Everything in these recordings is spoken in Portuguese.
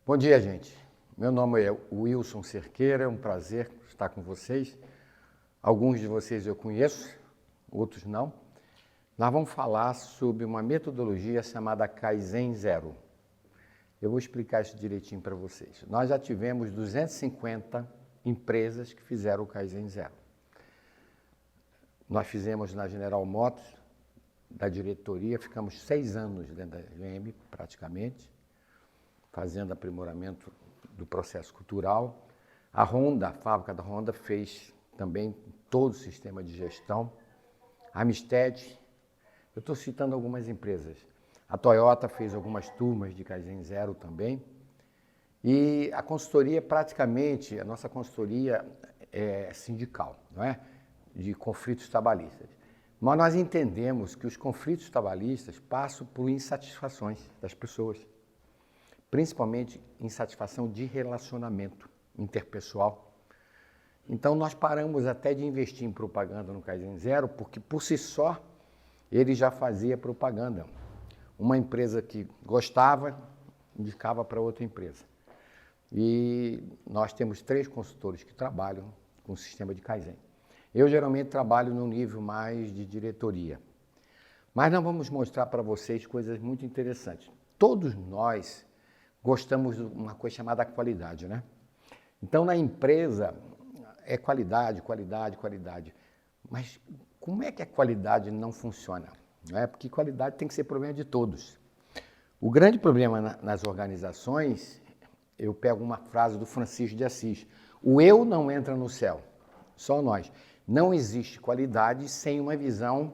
Bom dia, gente. Meu nome é Wilson Cerqueira, é um prazer estar com vocês. Alguns de vocês eu conheço, outros não. Nós vamos falar sobre uma metodologia chamada Kaizen Zero. Eu vou explicar isso direitinho para vocês. Nós já tivemos 250 empresas que fizeram o Kaizen Zero. Nós fizemos na General Motors, da diretoria, ficamos 6 anos dentro da GM, praticamente, fazendo aprimoramento do processo cultural. A Honda, a fábrica da Honda, fez também todo o sistema de gestão. A Amistad, eu estou citando algumas empresas. A Toyota fez algumas turmas de Kaizen Zero também. E a consultoria, praticamente, a nossa consultoria é sindical, não é? De conflitos trabalhistas. Mas nós entendemos que os conflitos trabalhistas passam por insatisfações das pessoas, principalmente insatisfação de relacionamento interpessoal. Então nós paramos até de investir em propaganda no Kaizen Zero, porque por si só ele já fazia propaganda. Uma empresa que gostava, indicava para outra empresa. E nós temos 3 consultores que trabalham com o sistema de Kaizen. Eu geralmente trabalho no nível mais de diretoria. Mas nós vamos mostrar para vocês coisas muito interessantes. Todos nós gostamos de uma coisa chamada qualidade, né? Então, na empresa, é qualidade, qualidade, qualidade. Mas como é que a qualidade não funciona? Não é? Porque qualidade tem que ser problema de todos. O grande problema nas organizações, eu pego uma frase do Francisco de Assis, o eu não entra no céu, só nós. Não existe qualidade sem uma visão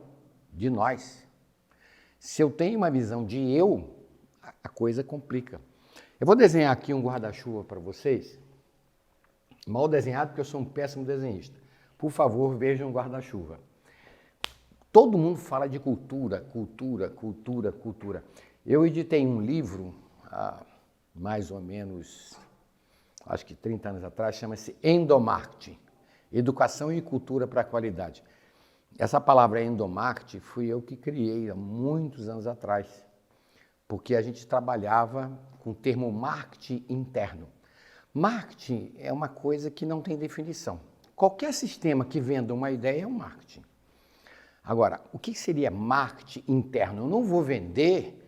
de nós. Se eu tenho uma visão de eu, a coisa complica. Eu vou desenhar aqui um guarda-chuva para vocês. Mal desenhado porque eu sou um péssimo desenhista. Por favor, vejam um guarda-chuva. Todo mundo fala de cultura, cultura, cultura, cultura. Eu editei um livro há mais ou menos, acho que 30 anos atrás, chama-se Endomarketing. Educação e cultura para a qualidade. Essa palavra endomarketing fui eu que criei há muitos anos atrás, porque a gente trabalhava com o termo marketing interno. Marketing é uma coisa que não tem definição. Qualquer sistema que venda uma ideia é um marketing. Agora, o que seria marketing interno? Eu não vou vender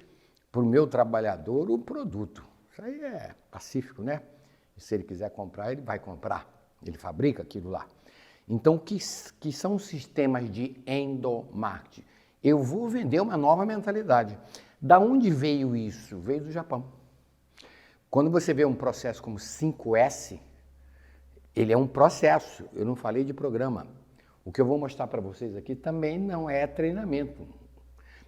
para o meu trabalhador o produto. Isso aí é pacífico, né? E se ele quiser comprar, ele vai comprar. Ele fabrica aquilo lá. Então, o que são os sistemas de endomarketing? Eu vou vender uma nova mentalidade. Da onde veio isso? Veio do Japão. Quando você vê um processo como 5S, ele é um processo. Eu não falei de programa. O que eu vou mostrar para vocês aqui também não é treinamento.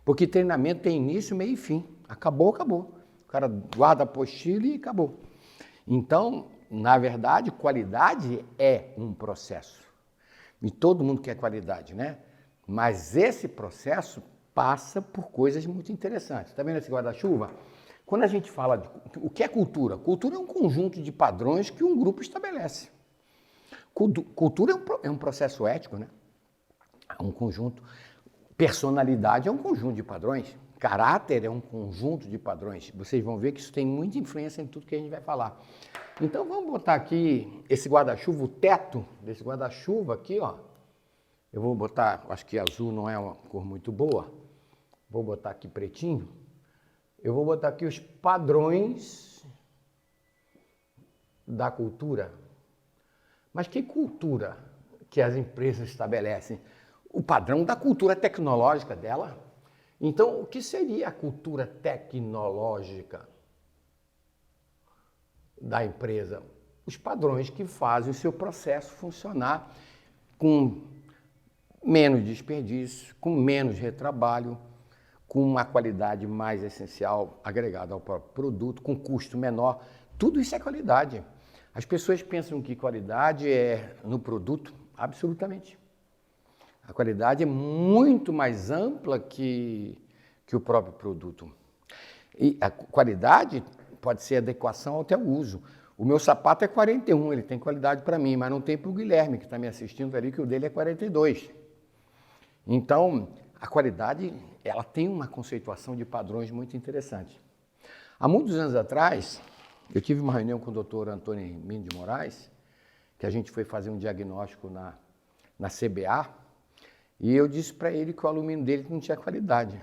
Porque treinamento tem início, meio e fim. Acabou, acabou. O cara guarda a apostila e acabou. Então, na verdade, qualidade é um processo. E todo mundo quer qualidade, né? Mas esse processo passa por coisas muito interessantes. Está vendo esse guarda-chuva? Quando a gente fala de o que é cultura? Cultura é um conjunto de padrões que um grupo estabelece. Cultura é um processo ético, né? É um conjunto. Personalidade é um conjunto de padrões. Caráter é um conjunto de padrões. Vocês vão ver que isso tem muita influência em tudo que a gente vai falar. Então vamos botar aqui esse guarda-chuva, o teto desse guarda-chuva aqui, ó. Eu vou botar, acho que azul não é uma cor muito boa. Vou botar aqui pretinho. Eu vou botar aqui os padrões da cultura. Mas que cultura que as empresas estabelecem? O padrão da cultura tecnológica dela. Então, o que seria a cultura tecnológica da empresa? Os padrões que fazem o seu processo funcionar com menos desperdício, com menos retrabalho, com uma qualidade mais essencial agregada ao próprio produto, com custo menor. Tudo isso é qualidade. As pessoas pensam que qualidade é no produto, absolutamente. A qualidade é muito mais ampla que o próprio produto. E a qualidade pode ser adequação ao teu uso. O meu sapato é 41, ele tem qualidade para mim, mas não tem para o Guilherme, que está me assistindo ali, que o dele é 42. Então, a qualidade, ela tem uma conceituação de padrões muito interessante. Há muitos anos atrás, Eu tive uma reunião com o doutor Antônio Hermínio de Moraes, que a gente foi fazer um diagnóstico na CBA, e eu disse para ele que o alumínio dele não tinha qualidade.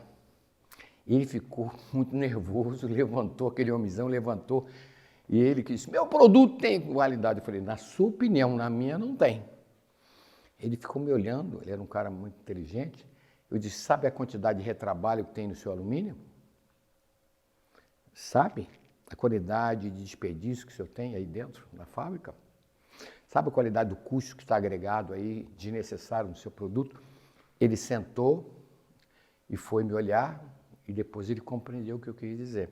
Ele ficou muito nervoso, levantou, aquele homenzão levantou, e ele disse, meu produto tem qualidade. Eu falei, na sua opinião, na minha não tem. Ele ficou me olhando, ele era um cara muito inteligente. Eu disse, sabe a quantidade de retrabalho que tem no seu alumínio? Sabe a qualidade de desperdício que o senhor tem aí dentro da fábrica? Sabe a qualidade do custo que está agregado aí, desnecessário no seu produto? Ele sentou e foi me olhar e depois ele compreendeu o que eu queria dizer.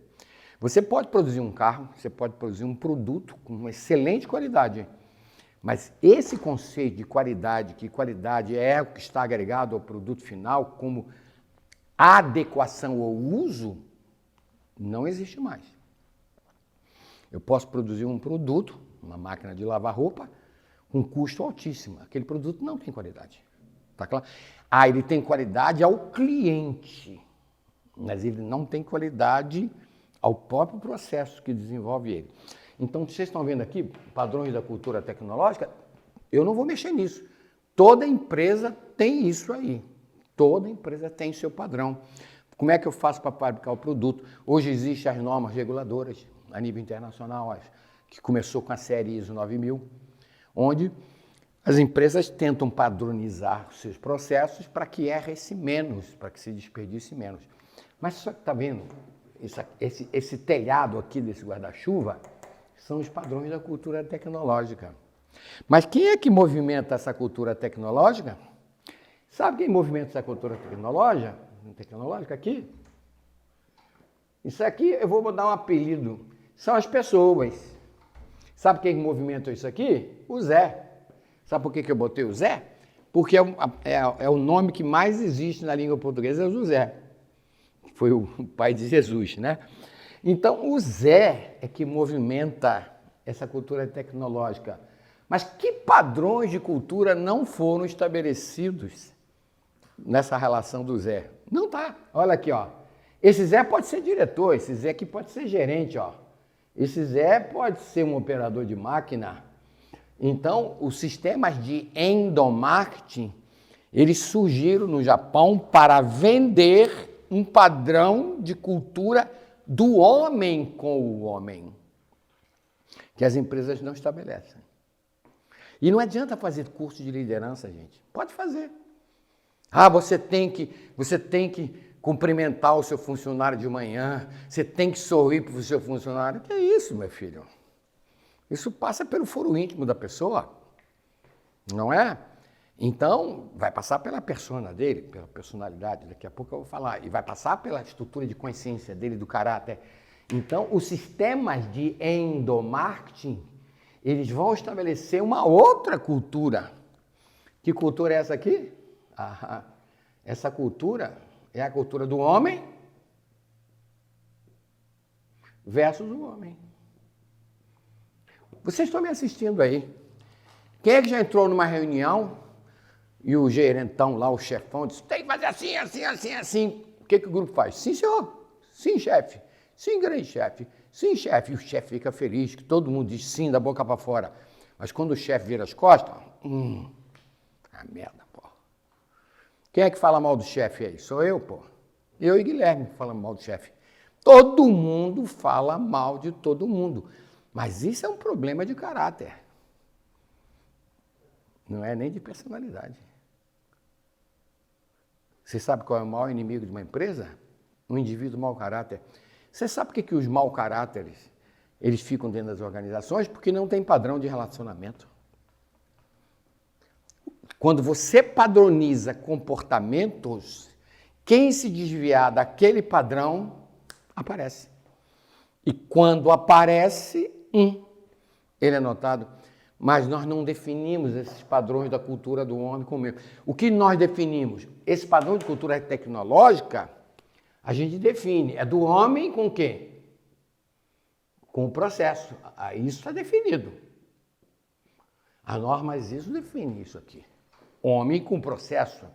Você pode produzir um carro, você pode produzir um produto com uma excelente qualidade, mas esse conceito de qualidade, que qualidade é o que está agregado ao produto final, como adequação ao uso, não existe mais. Eu posso produzir um produto, uma máquina de lavar roupa, com custo altíssimo. Aquele produto não tem qualidade. Tá claro? Ah, ele tem qualidade ao cliente, mas ele não tem qualidade ao próprio processo que desenvolve ele. Então, vocês estão vendo aqui, padrões da cultura tecnológica, eu não vou mexer nisso. Toda empresa tem isso aí. Toda empresa tem seu padrão. Como é que eu faço para fabricar o produto? Hoje existem as normas reguladoras a nível internacional, que começou com a série ISO 9000, onde as empresas tentam padronizar os seus processos para que erre-se menos, para que se desperdice menos. Mas só que está vendo, esse telhado aqui desse guarda-chuva são os padrões da cultura tecnológica. Mas quem é que movimenta essa cultura tecnológica? Sabe quem movimenta essa cultura tecnológica aqui? Isso aqui eu vou dar um apelido. São as pessoas. Sabe quem movimenta isso aqui? O Zé. Sabe por que eu botei o Zé? Porque é o nome que mais existe na língua portuguesa, é o José. Foi o pai de Jesus, né? Então, o Zé é que movimenta essa cultura tecnológica. Mas que padrões de cultura não foram estabelecidos nessa relação do Zé? Não tá. Olha aqui, ó. Esse Zé pode ser diretor, esse Zé aqui pode ser gerente, ó. Esse Zé pode ser um operador de máquina. Então, os sistemas de endomarketing, eles surgiram no Japão para vender um padrão de cultura do homem com o homem, que as empresas não estabelecem. E não adianta fazer curso de liderança, gente. Pode fazer. Ah, você tem que cumprimentar o seu funcionário de manhã, você tem que sorrir para o seu funcionário. Que é isso, meu filho? Isso passa pelo foro íntimo da pessoa, não é? Então, vai passar pela persona dele, pela personalidade, daqui a pouco eu vou falar, e vai passar pela estrutura de consciência dele, do caráter. Então, os sistemas de endomarketing, eles vão estabelecer uma outra cultura. Que cultura é essa aqui? Ah, essa cultura é a cultura do homem versus o homem. Vocês estão me assistindo aí. Quem é que já entrou numa reunião e o gerentão lá, o chefão, disse, tem que fazer assim, assim, assim, assim. O que o grupo faz? Sim, senhor. Sim, chefe. Sim, grande chefe. Sim, chefe. E o chefe fica feliz, que todo mundo diz sim, da boca para fora. Mas quando o chefe vira as costas, a merda, pô. Quem é que fala mal do chefe aí? Sou eu, pô. Eu e Guilherme falamos mal do chefe. Todo mundo fala mal de todo mundo. Mas isso é um problema de caráter. Não é nem de personalidade. Você sabe qual é o maior inimigo de uma empresa? Um indivíduo mau caráter. Você sabe por que os mau caráteres eles ficam dentro das organizações? Porque não tem padrão de relacionamento. Quando você padroniza comportamentos, quem se desviar daquele padrão, aparece. E quando aparece, ele é notado. Mas nós não definimos esses padrões da cultura do homem como ele. O que nós definimos? Esse padrão de cultura tecnológica, a gente define. É do homem com o quê? Com o processo. Isso está definido. As normas isso define isso aqui. Homem com processo.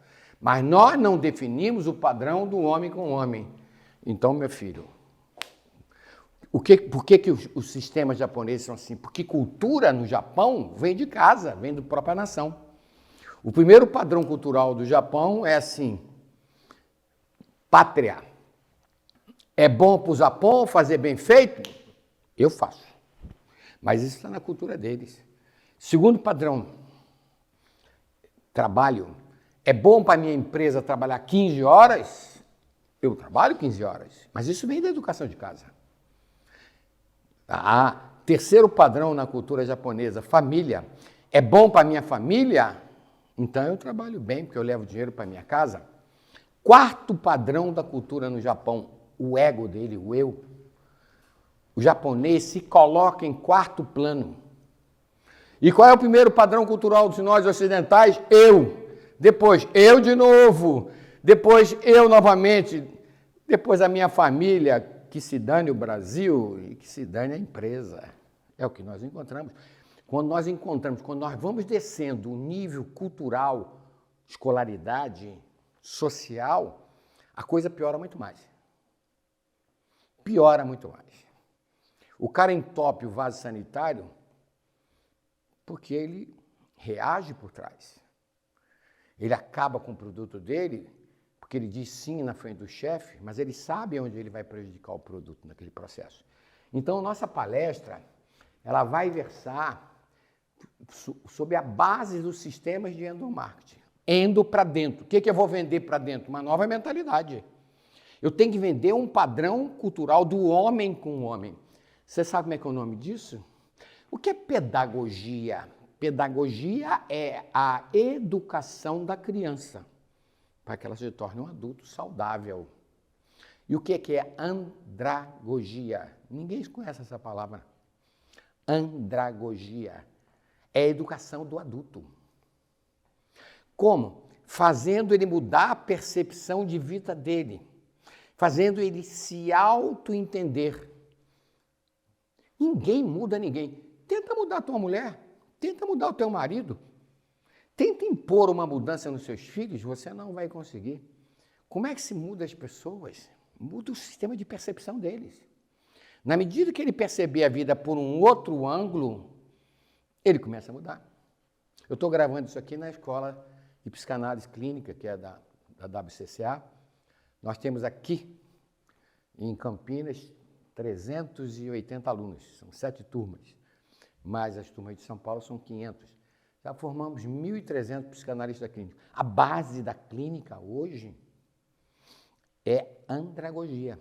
Mas nós não definimos o padrão do homem com o homem. Então, meu filho, Por que os sistemas japoneses são assim? Porque cultura no Japão vem de casa, vem da própria nação. O primeiro padrão cultural do Japão é assim, pátria. É bom para o Japão fazer bem feito? Eu faço. Mas isso está na cultura deles. Segundo padrão, trabalho. É bom para a minha empresa trabalhar 15 horas? Eu trabalho 15 horas. Mas isso vem da educação de casa. Terceiro padrão na cultura japonesa, família. É bom para a minha família? Então eu trabalho bem, porque eu levo dinheiro para minha casa. Quarto padrão da cultura no Japão, o ego dele, o eu. O japonês se coloca em quarto plano. E qual é o primeiro padrão cultural de nós ocidentais? Eu. Depois, eu de novo. Depois, eu novamente. Depois, a minha família. Que se dane o Brasil e que se dane a empresa. É o que nós encontramos. Quando nós vamos descendo o nível cultural, escolaridade, social, a coisa piora muito mais. Piora muito mais. O cara entope o vaso sanitário porque ele reage por trás. Ele acaba com o produto dele porque ele diz sim na frente do chefe, mas ele sabe onde ele vai prejudicar o produto naquele processo. Então, nossa palestra, ela vai versar sobre a base dos sistemas de endomarketing. Endo para dentro. O que eu vou vender para dentro? Uma nova mentalidade. Eu tenho que vender um padrão cultural do homem com o homem. Você sabe como é que é o nome disso? O que é pedagogia? Pedagogia é a educação da criança, para que ela se torne um adulto saudável. E o que é andragogia? Ninguém conhece essa palavra. Andragogia é a educação do adulto. Como? Fazendo ele mudar a percepção de vida dele. Fazendo ele se auto-entender. Ninguém muda ninguém. Tenta mudar a tua mulher. Tenta mudar o teu marido. Tenta impor uma mudança nos seus filhos, você não vai conseguir. Como é que se muda as pessoas? Muda o sistema de percepção deles. Na medida que ele perceber a vida por um outro ângulo, ele começa a mudar. Eu estou gravando isso aqui na escola de psicanálise clínica, que é da WCCA. Nós temos aqui, em Campinas, 380 alunos, são 7 turmas. Mas as turmas de São Paulo são 500. Já formamos 1.300 psicanalistas clínicos. A base da clínica hoje é andragogia.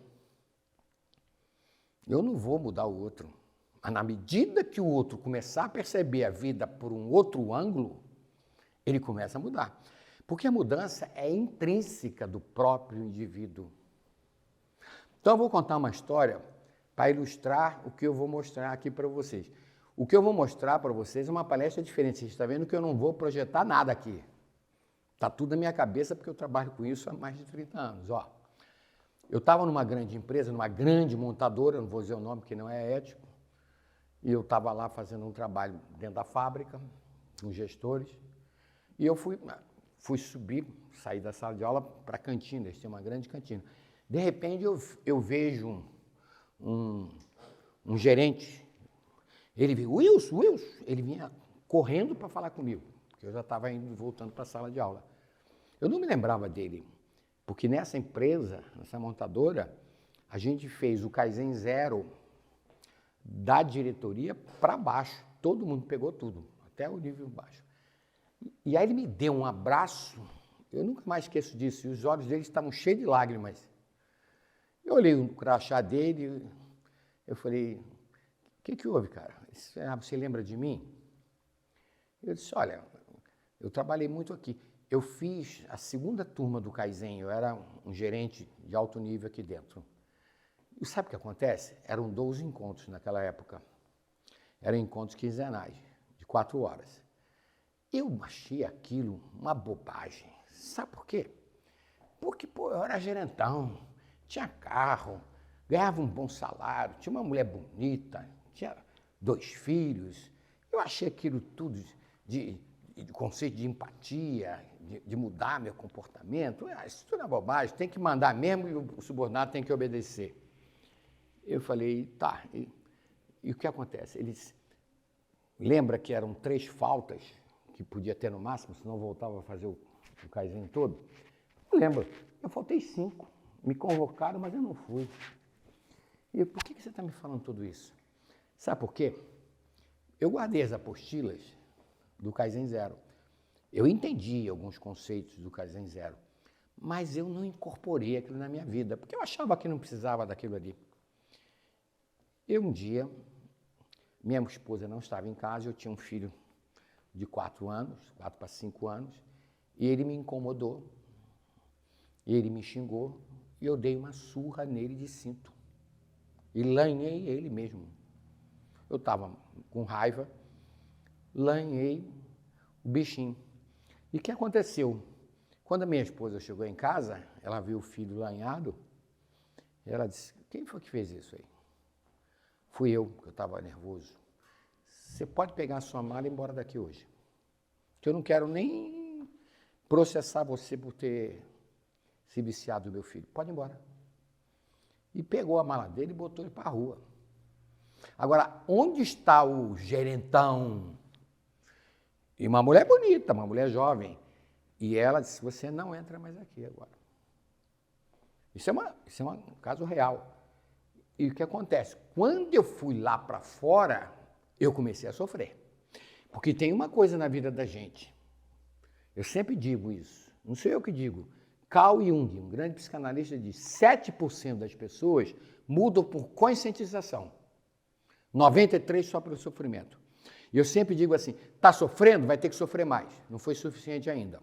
Eu não vou mudar o outro, mas na medida que o outro começar a perceber a vida por um outro ângulo, ele começa a mudar. Porque a mudança é intrínseca do próprio indivíduo. Então eu vou contar uma história para ilustrar o que eu vou mostrar aqui para vocês. O que eu vou mostrar para vocês é uma palestra diferente. Vocês estão vendo que eu não vou projetar nada aqui. Está tudo na minha cabeça porque eu trabalho com isso há mais de 30 anos. Ó, eu estava numa grande empresa, numa grande montadora, não vou dizer o nome porque não é ético, e eu estava lá fazendo um trabalho dentro da fábrica, com gestores, e eu fui subir, sair da sala de aula para a cantina, eles tinham uma grande cantina. De repente eu vejo um gerente. Ele viu, Wilson, ele vinha correndo para falar comigo, porque eu já estava indo voltando para a sala de aula. Eu não me lembrava dele, porque nessa empresa, nessa montadora, a gente fez o Kaizen Zero da diretoria para baixo. Todo mundo pegou tudo, até o nível baixo. E aí ele me deu um abraço, eu nunca mais esqueço disso, e os olhos dele estavam cheios de lágrimas. Eu olhei o crachá dele, eu falei, o que houve, cara? Você lembra de mim? Eu disse, olha, eu trabalhei muito aqui. Eu fiz a segunda turma do Kaizen, eu era um gerente de alto nível aqui dentro. E sabe o que acontece? Eram 12 encontros naquela época. Eram encontros quinzenais, de 4 horas. Eu achei aquilo uma bobagem. Sabe por quê? Porque, eu era gerentão, tinha carro, ganhava um bom salário, tinha uma mulher bonita, tinha 2 filhos. Eu achei aquilo tudo de conceito de empatia, de mudar meu comportamento. Isso tudo é bobagem, tem que mandar mesmo e o subordinado tem que obedecer. Eu falei, tá, e o que acontece? Eles lembra que eram 3 faltas que podia ter no máximo, senão voltava a fazer o Kaizen todo? Eu lembro, eu faltei 5. Me convocaram, mas eu não fui. E eu, por que você está me falando tudo isso? Sabe por quê? Eu guardei as apostilas do Kaizen Zero. Eu entendi alguns conceitos do Kaizen Zero, mas eu não incorporei aquilo na minha vida, porque eu achava que não precisava daquilo ali. Um dia, minha esposa não estava em casa, eu tinha um filho de 4 anos, 4 para 5 anos, e ele me incomodou, ele me xingou, e eu dei uma surra nele de cinto. E lanhei ele mesmo. Eu estava com raiva, lanhei o bichinho. E o que aconteceu? Quando a minha esposa chegou em casa, ela viu o filho lanhado, ela disse, quem foi que fez isso aí? Fui eu, que eu estava nervoso. Você pode pegar a sua mala e ir embora daqui hoje. Que eu não quero nem processar você por ter se viciado do meu filho. Pode ir embora. E pegou a mala dele e botou ele para a rua. Agora, onde está o gerentão? E uma mulher bonita, uma mulher jovem. E ela disse, você não entra mais aqui agora. Isso é um caso real. E o que acontece? Quando eu fui lá para fora, eu comecei a sofrer. Porque tem uma coisa na vida da gente. Eu sempre digo isso. Não sou eu que digo. Carl Jung, um grande psicanalista, diz 7% das pessoas mudam por conscientização. 93% só pelo sofrimento. E eu sempre digo assim, está sofrendo? Vai ter que sofrer mais. Não foi suficiente ainda.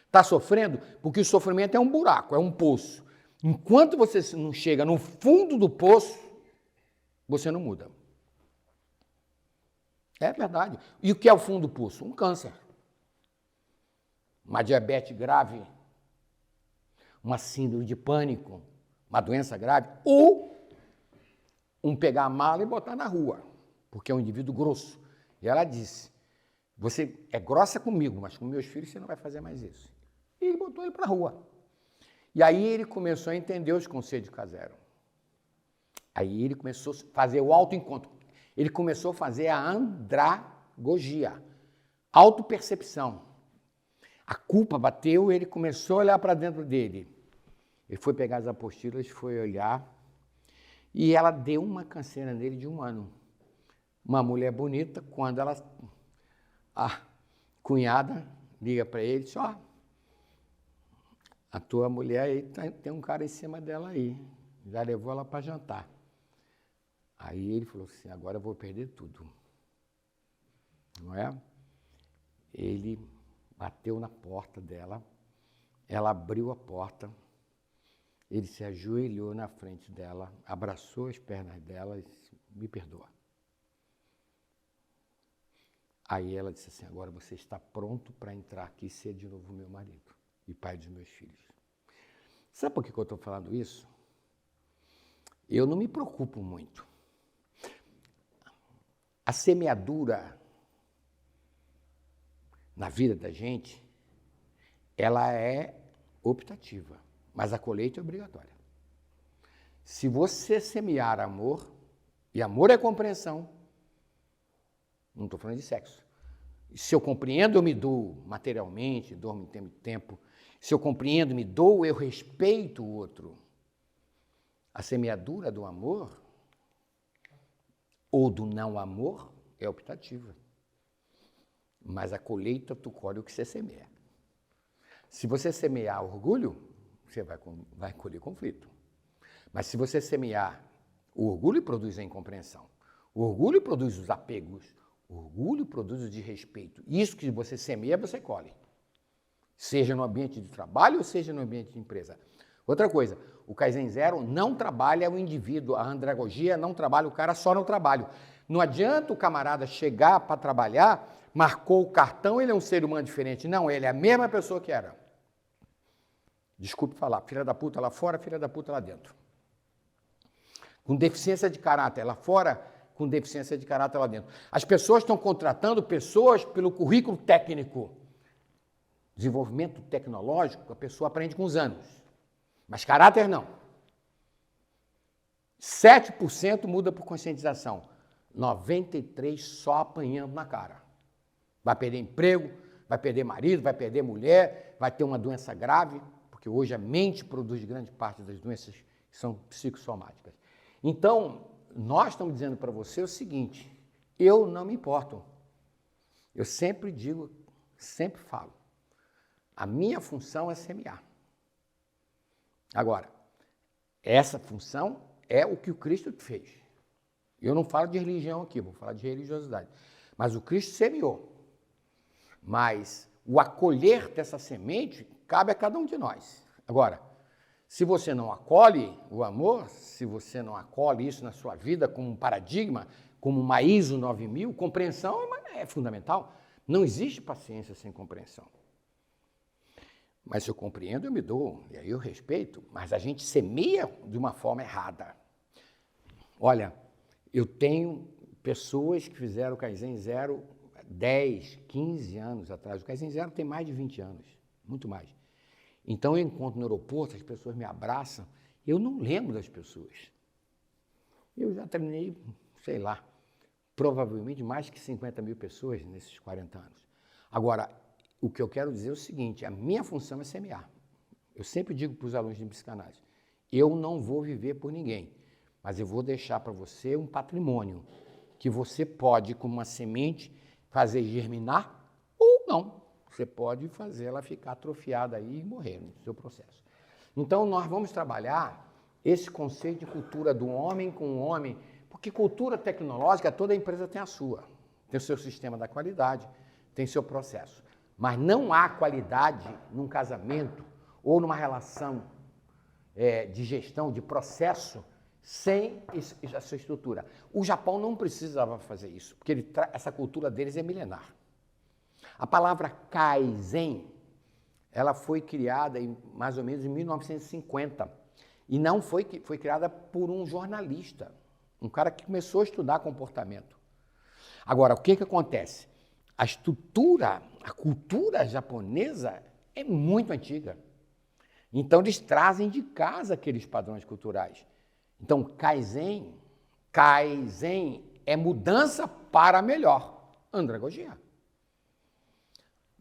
Está sofrendo? Porque o sofrimento é um buraco, é um poço. Enquanto você não chega no fundo do poço, você não muda. É verdade. E o que é o fundo do poço? Um câncer. Uma diabetes grave, uma síndrome de pânico, uma doença grave, ou um pegar a mala e botar na rua, porque é um indivíduo grosso. E ela disse, você é grossa comigo, mas com meus filhos você não vai fazer mais isso. E ele botou ele para a rua. E aí ele começou a entender os conceitos de K0. Aí ele começou a fazer o autoencontro. Ele começou a fazer a andragogia, autopercepção. A culpa bateu, ele começou a olhar para dentro dele. Ele foi pegar as apostilas, foi olhar, e ela deu uma canseira nele de 1 ano. Uma mulher bonita, quando a cunhada liga para ele e diz, ó, a tua mulher aí tem um cara em cima dela aí, já levou ela para jantar. Aí ele falou assim, agora eu vou perder tudo. Não é? Ele bateu na porta dela, ela abriu a porta, ele se ajoelhou na frente dela, abraçou as pernas dela e disse, me perdoa. Aí ela disse assim, agora você está pronto para entrar aqui e ser de novo meu marido e pai dos meus filhos. Sabe por que eu estou falando isso? Eu não me preocupo muito. A semeadura na vida da gente, ela é optativa, mas a colheita é obrigatória. Se você semear amor, e amor é compreensão, não estou falando de sexo. Se eu compreendo, eu me dou materialmente, dou-me tempo. Se eu compreendo, me dou, eu respeito o outro. A semeadura do amor ou do não amor é optativa. Mas a colheita, tu colhe o que você semeia. Se você semear orgulho, você vai colher conflito. Mas se você semear o orgulho, produz a incompreensão. O orgulho produz os apegos. O orgulho produz o desrespeito. Isso que você semeia, você colhe. Seja no ambiente de trabalho ou seja no ambiente de empresa. Outra coisa, o Kaizen Zero não trabalha o indivíduo, a andragogia não trabalha o cara só no trabalho. Não adianta o camarada chegar para trabalhar, marcou o cartão, ele é um ser humano diferente. Não, ele é a mesma pessoa que era. Desculpe falar, filha da puta lá fora, filha da puta lá dentro. Com deficiência de caráter lá fora, com deficiência de caráter lá dentro. As pessoas estão contratando pessoas pelo currículo técnico. Desenvolvimento tecnológico, a pessoa aprende com os anos. Mas caráter não. 7% muda por conscientização. 93% só apanhando na cara. Vai perder emprego, vai perder marido, vai perder mulher, vai ter uma doença grave, porque hoje a mente produz grande parte das doenças que são psicossomáticas. Então, nós estamos dizendo para você o seguinte, eu não me importo. Eu sempre digo, sempre falo, a minha função é semear. Agora, essa função é o que o Cristo fez. Eu não falo de religião aqui, vou falar de religiosidade. Mas o Cristo semeou. Mas o acolher dessa semente cabe a cada um de nós. Agora, se você não acolhe o amor, se você não acolhe isso na sua vida como um paradigma, como uma ISO 9000, compreensão é fundamental. Não existe paciência sem compreensão. Mas se eu compreendo, eu me dou, e aí eu respeito, mas a gente semeia de uma forma errada. Olha, eu tenho pessoas que fizeram o Kaizen Zero 10, 15 anos atrás. O Kaizen Zero tem mais de 20 anos, muito mais. Então eu encontro no aeroporto, as pessoas me abraçam, eu não lembro das pessoas. Eu já treinei, sei lá, provavelmente mais que 50 mil pessoas nesses 40 anos. Agora, o que eu quero dizer é o seguinte, a minha função é semear. Eu sempre digo para os alunos de psicanálise, eu não vou viver por ninguém, mas eu vou deixar para você um patrimônio que você pode, como uma semente, fazer germinar ou não. Você pode fazer ela ficar atrofiada aí e morrer no seu processo. Então, nós vamos trabalhar esse conceito de cultura do homem com o homem, porque cultura tecnológica, toda empresa tem a sua. Tem o seu sistema da qualidade, tem seu processo. Mas não há qualidade num casamento ou numa relação de gestão, de processo, sem essa estrutura. O Japão não precisava fazer isso, porque essa cultura deles é milenar. A palavra Kaizen, ela foi criada mais ou menos em 1950 e não foi criada por um jornalista, um cara que começou a estudar comportamento. Agora, o que acontece? A estrutura, a cultura japonesa é muito antiga. Então, eles trazem de casa aqueles padrões culturais. Então, Kaizen é mudança para melhor. Andragogia.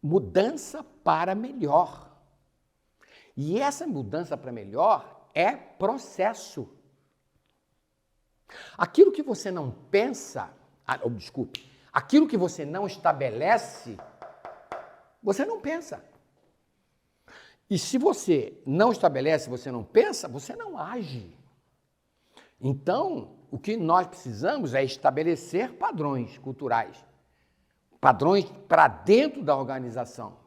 Mudança para melhor. E essa mudança para melhor é processo. Aquilo que você não pensa, aquilo que você não estabelece, você não pensa. E se você não estabelece, você não pensa, você não age. Então, o que nós precisamos é estabelecer padrões culturais, padrões para dentro da organização,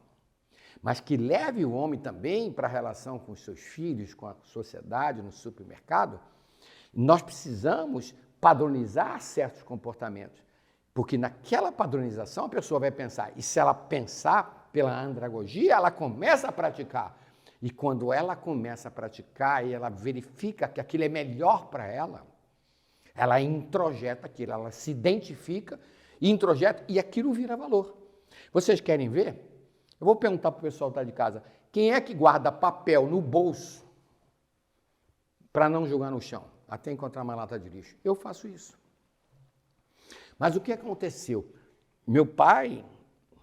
mas que leve o homem também para a relação com os seus filhos, com a sociedade, no supermercado. Nós precisamos padronizar certos comportamentos, porque naquela padronização a pessoa vai pensar, e se ela pensar pela andragogia, ela começa a praticar. E quando ela começa a praticar e ela verifica que aquilo é melhor para ela introjeta aquilo, ela se identifica, introjeta e aquilo vira valor. Vocês querem ver? Eu vou perguntar para o pessoal que está de casa, quem é que guarda papel no bolso para não jogar no chão, até encontrar uma lata de lixo? Eu faço isso. Mas o que aconteceu? Meu pai,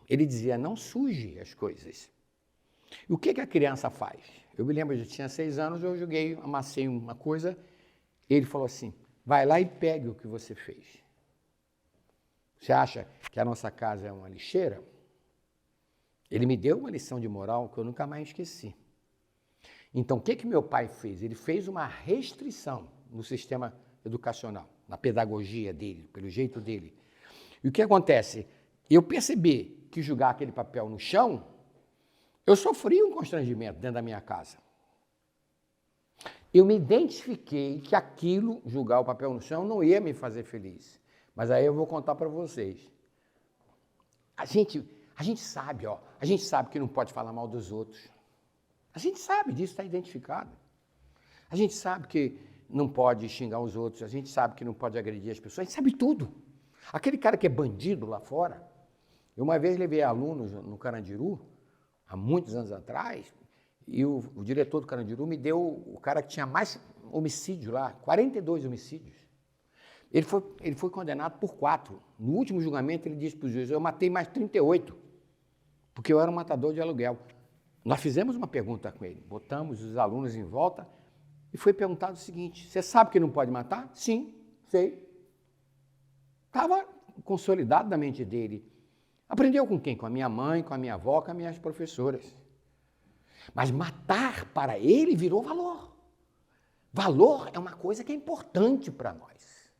ele dizia, não suje as coisas. E o que a criança faz? Eu me lembro, eu tinha 6 anos, eu amassei uma coisa, ele falou assim, vai lá e pegue o que você fez. Você acha que a nossa casa é uma lixeira? Ele me deu uma lição de moral que eu nunca mais esqueci. Então, o que meu pai fez? Ele fez uma restrição no sistema educacional, na pedagogia dele, pelo jeito dele. E o que acontece? Eu percebi que jogar aquele papel no chão, eu sofri um constrangimento dentro da minha casa. Eu me identifiquei que aquilo, jogar o papel no chão, não ia me fazer feliz. Mas aí eu vou contar para vocês. A gente sabe, a gente sabe que não pode falar mal dos outros. A gente sabe disso, está identificado. A gente sabe que não pode xingar os outros, a gente sabe que não pode agredir as pessoas, a gente sabe tudo. Aquele cara que é bandido lá fora, eu uma vez levei alunos no Carandiru, há muitos anos atrás, e o diretor do Carandiru me deu o cara que tinha mais homicídios lá, 42 homicídios. Ele foi condenado por 4. No último julgamento, ele disse para o juiz, eu matei mais 38, porque eu era um matador de aluguel. Nós fizemos uma pergunta com ele, botamos os alunos em volta e foi perguntado o seguinte, você sabe que não pode matar? Sim, sei. Estava consolidado na mente dele. Aprendeu com quem? Com a minha mãe, com a minha avó, com as minhas professoras. Mas matar para ele virou valor. Valor é uma coisa que é importante para nós.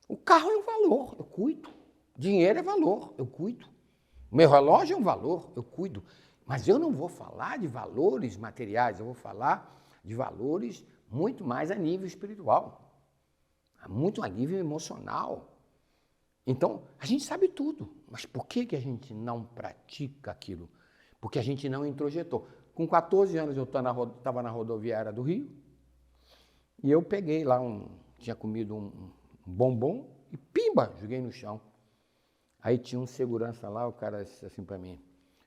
O carro é um valor, eu cuido. Dinheiro é valor, eu cuido. Meu relógio é um valor, eu cuido. Mas eu não vou falar de valores materiais, eu vou falar de valores muito mais a nível espiritual, muito a nível emocional. Então, a gente sabe tudo, mas por que a gente não pratica aquilo? Porque a gente não introjetou. Com 14 anos eu estava na rodoviária do Rio e eu peguei lá, tinha comido um bombom e pimba, joguei no chão. Aí tinha um segurança lá, o cara disse assim para mim,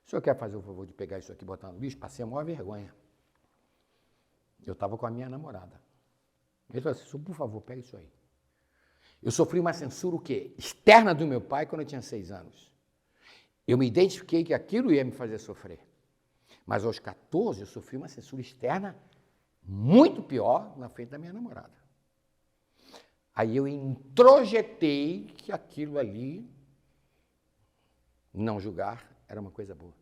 o senhor quer fazer o favor de pegar isso aqui e botar no lixo? Passei a maior vergonha. Eu estava com a minha namorada. Ele falou assim, por favor, pega isso aí. Eu sofri uma censura o quê? Externa do meu pai quando eu tinha 6 anos. Eu me identifiquei que aquilo ia me fazer sofrer. Mas aos 14 eu sofri uma censura externa muito pior na frente da minha namorada. Aí eu introjetei que aquilo ali, não julgar, era uma coisa boa.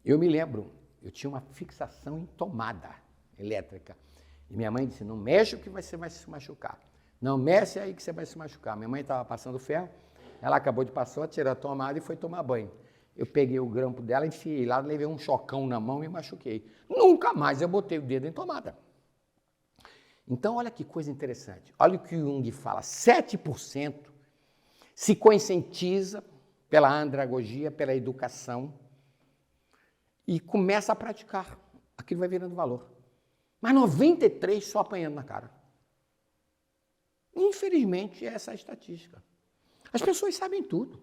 Eu me lembro, eu tinha uma fixação em tomada elétrica. E minha mãe disse, não mexe que você vai se machucar. Não mexe aí que você vai se machucar. Minha mãe estava passando ferro, ela acabou de passar, tirou a tomada e foi tomar banho. Eu peguei o grampo dela, enfiei lá, levei um chocão na mão e me machuquei. Nunca mais eu botei o dedo em tomada. Então, olha que coisa interessante. Olha o que o Jung fala, 7% se conscientiza pela andragogia, pela educação, e começa a praticar. Aquilo vai virando valor. Mas 93% só apanhando na cara. Infelizmente, essa é a estatística. As pessoas sabem tudo.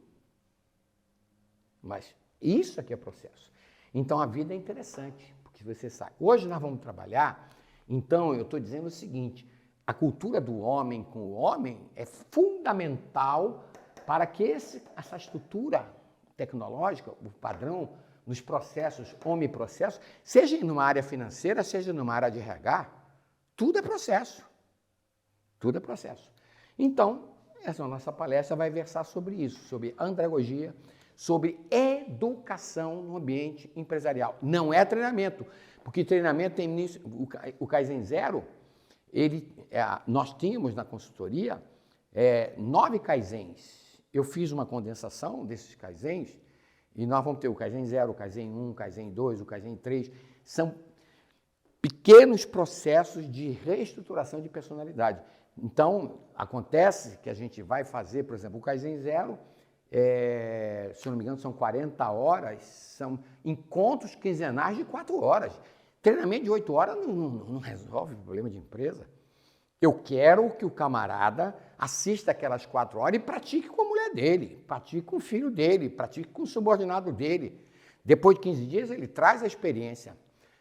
Mas isso aqui é processo. Então, a vida é interessante, porque você sabe. Hoje nós vamos trabalhar, então eu estou dizendo o seguinte, a cultura do homem com o homem é fundamental para que essa estrutura tecnológica, o padrão nos processos, homem-processo, seja numa área financeira, seja numa área de RH, tudo é processo. Tudo é processo. Então, essa nossa palestra vai versar sobre isso, sobre andragogia, sobre educação no ambiente empresarial. Não é treinamento, porque treinamento tem início, o Kaizen Zero, nós tínhamos na consultoria 9 Kaizens. Eu fiz uma condensação desses Kaizens e nós vamos ter o Kaizen Zero, o Kaizen 1, o Kaizen 2, o Kaizen 3. São pequenos processos de reestruturação de personalidade. Então, acontece que a gente vai fazer, por exemplo, o Kaizen Zero, se eu não me engano, são 40 horas, são encontros quinzenais de 4 horas. Treinamento de 8 horas não resolve o problema de empresa. Eu quero que o camarada assista aquelas 4 horas e pratique com a mulher dele, pratique com o filho dele, pratique com o subordinado dele. Depois de 15 dias, ele traz a experiência.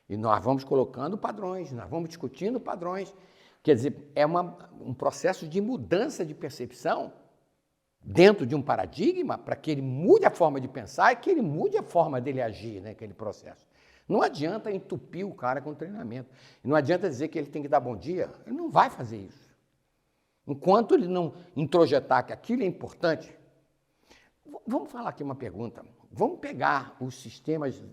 E nós vamos colocando padrões, nós vamos discutindo padrões. Quer dizer, é um processo de mudança de percepção dentro de um paradigma para que ele mude a forma de pensar e que ele mude a forma dele agir naquele processo. Não adianta entupir o cara com treinamento. Não adianta dizer que ele tem que dar bom dia. Ele não vai fazer isso. Enquanto ele não introjetar que aquilo é importante. Vamos falar aqui uma pergunta. Vamos pegar os sistemas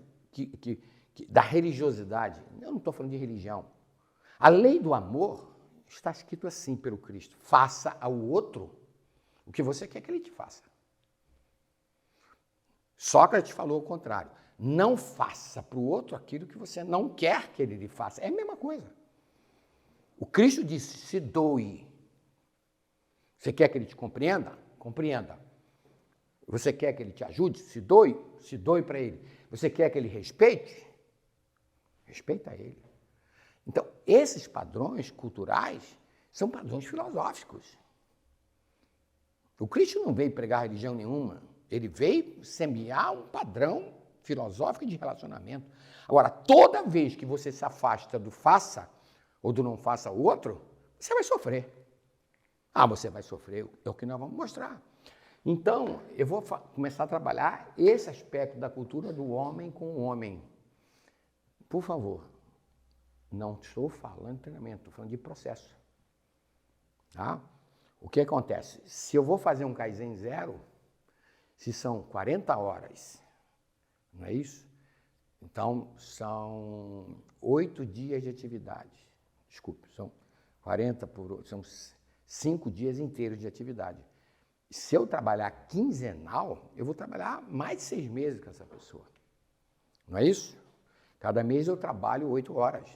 da religiosidade. Eu não estou falando de religião. A lei do amor está escrito assim pelo Cristo. Faça ao outro o que você quer que ele te faça. Sócrates falou o contrário. Não faça para o outro aquilo que você não quer que ele lhe faça. É a mesma coisa. O Cristo disse, se doe. Você quer que ele te compreenda? Compreenda. Você quer que ele te ajude? Se doe para ele. Você quer que ele respeite? Respeita ele. Então, esses padrões culturais são padrões filosóficos. O Cristo não veio pregar religião nenhuma. Ele veio semear um padrão filosófico de relacionamento. Agora, toda vez que você se afasta do faça, ou do não faça o outro, você vai sofrer. Ah, você vai sofrer, é o que nós vamos mostrar. Então, eu vou começar a trabalhar esse aspecto da cultura do homem com o homem. Por favor, não estou falando de treinamento, estou falando de processo. Tá? O que acontece? Se eu vou fazer um Kaizen 0, se são 40 horas, não é isso? Então, são 8 dias de atividade. Desculpe, são 40 por... são 5 dias inteiros de atividade. Se eu trabalhar quinzenal, eu vou trabalhar mais de 6 meses com essa pessoa. Não é isso? Cada mês eu trabalho 8 horas.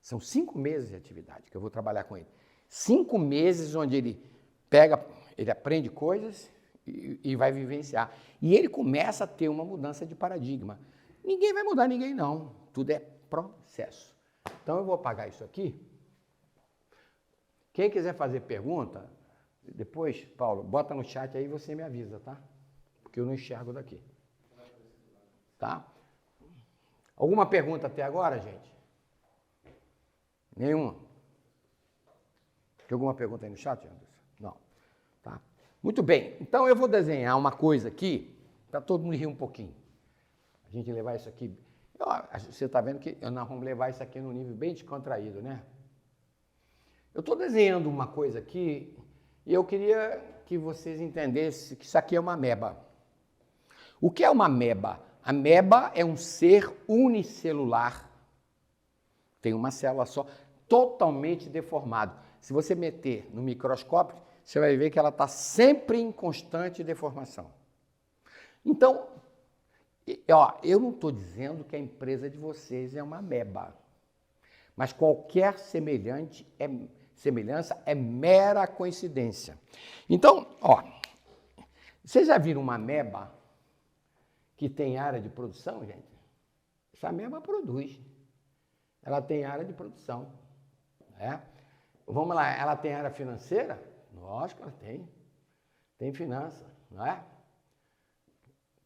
São 5 meses de atividade que eu vou trabalhar com ele. 5 meses onde ele ele aprende coisas e vai vivenciar. E ele começa a ter uma mudança de paradigma. Ninguém vai mudar ninguém, não. Tudo é processo. Então, eu vou apagar isso aqui. Quem quiser fazer pergunta, depois, Paulo, bota no chat aí e você me avisa, tá? Porque eu não enxergo daqui. Tá? Alguma pergunta até agora, gente? Nenhuma? Tem alguma pergunta aí no chat, Anderson? Não. Tá? Muito bem. Então, eu vou desenhar uma coisa aqui, para todo mundo rir um pouquinho. A gente levar isso aqui... Você está vendo que nós vamos levar isso aqui num nível bem descontraído, né? Eu estou desenhando uma coisa aqui e eu queria que vocês entendessem que isso aqui é uma ameba. O que é uma ameba? A ameba é um ser unicelular. Tem uma célula só, totalmente deformado. Se você meter no microscópio, você vai ver que ela está sempre em constante deformação. Então, eu não estou dizendo que a empresa de vocês é uma ameba, mas qualquer semelhança é mera coincidência. Então, vocês já viram uma ameba que tem área de produção, gente? Essa ameba produz. Ela tem área de produção. Né? Vamos lá, ela tem área financeira? Lógico que ela tem. Tem finança, não é?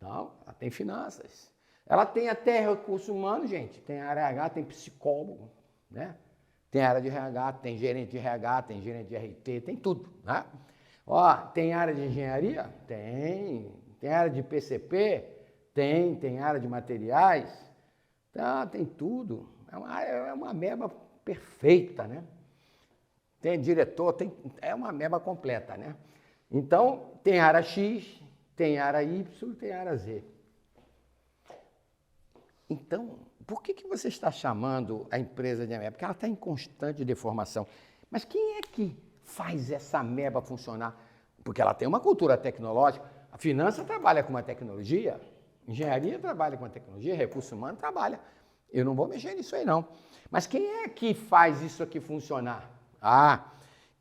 Não, ela tem finanças. Ela tem até recurso humano, gente. Tem área RH, tem psicólogo, né? Tem área de RH, tem gerente de RH, tem gerente de RT, tem tudo, né? Tem área de engenharia? Tem. Tem área de PCP? Tem. Tem área de materiais? Tá, tem tudo. É uma ameba perfeita, né? Tem diretor, é uma ameba completa, né? Então, tem área X, tem área Y, tem área Z. Então, por que você está chamando a empresa de ameba? Porque ela está em constante deformação. Mas quem é que faz essa ameba funcionar? Porque ela tem uma cultura tecnológica. A finança trabalha com uma tecnologia, engenharia trabalha com uma tecnologia, recurso humano trabalha. Eu não vou mexer nisso aí, não. Mas quem é que faz isso aqui funcionar?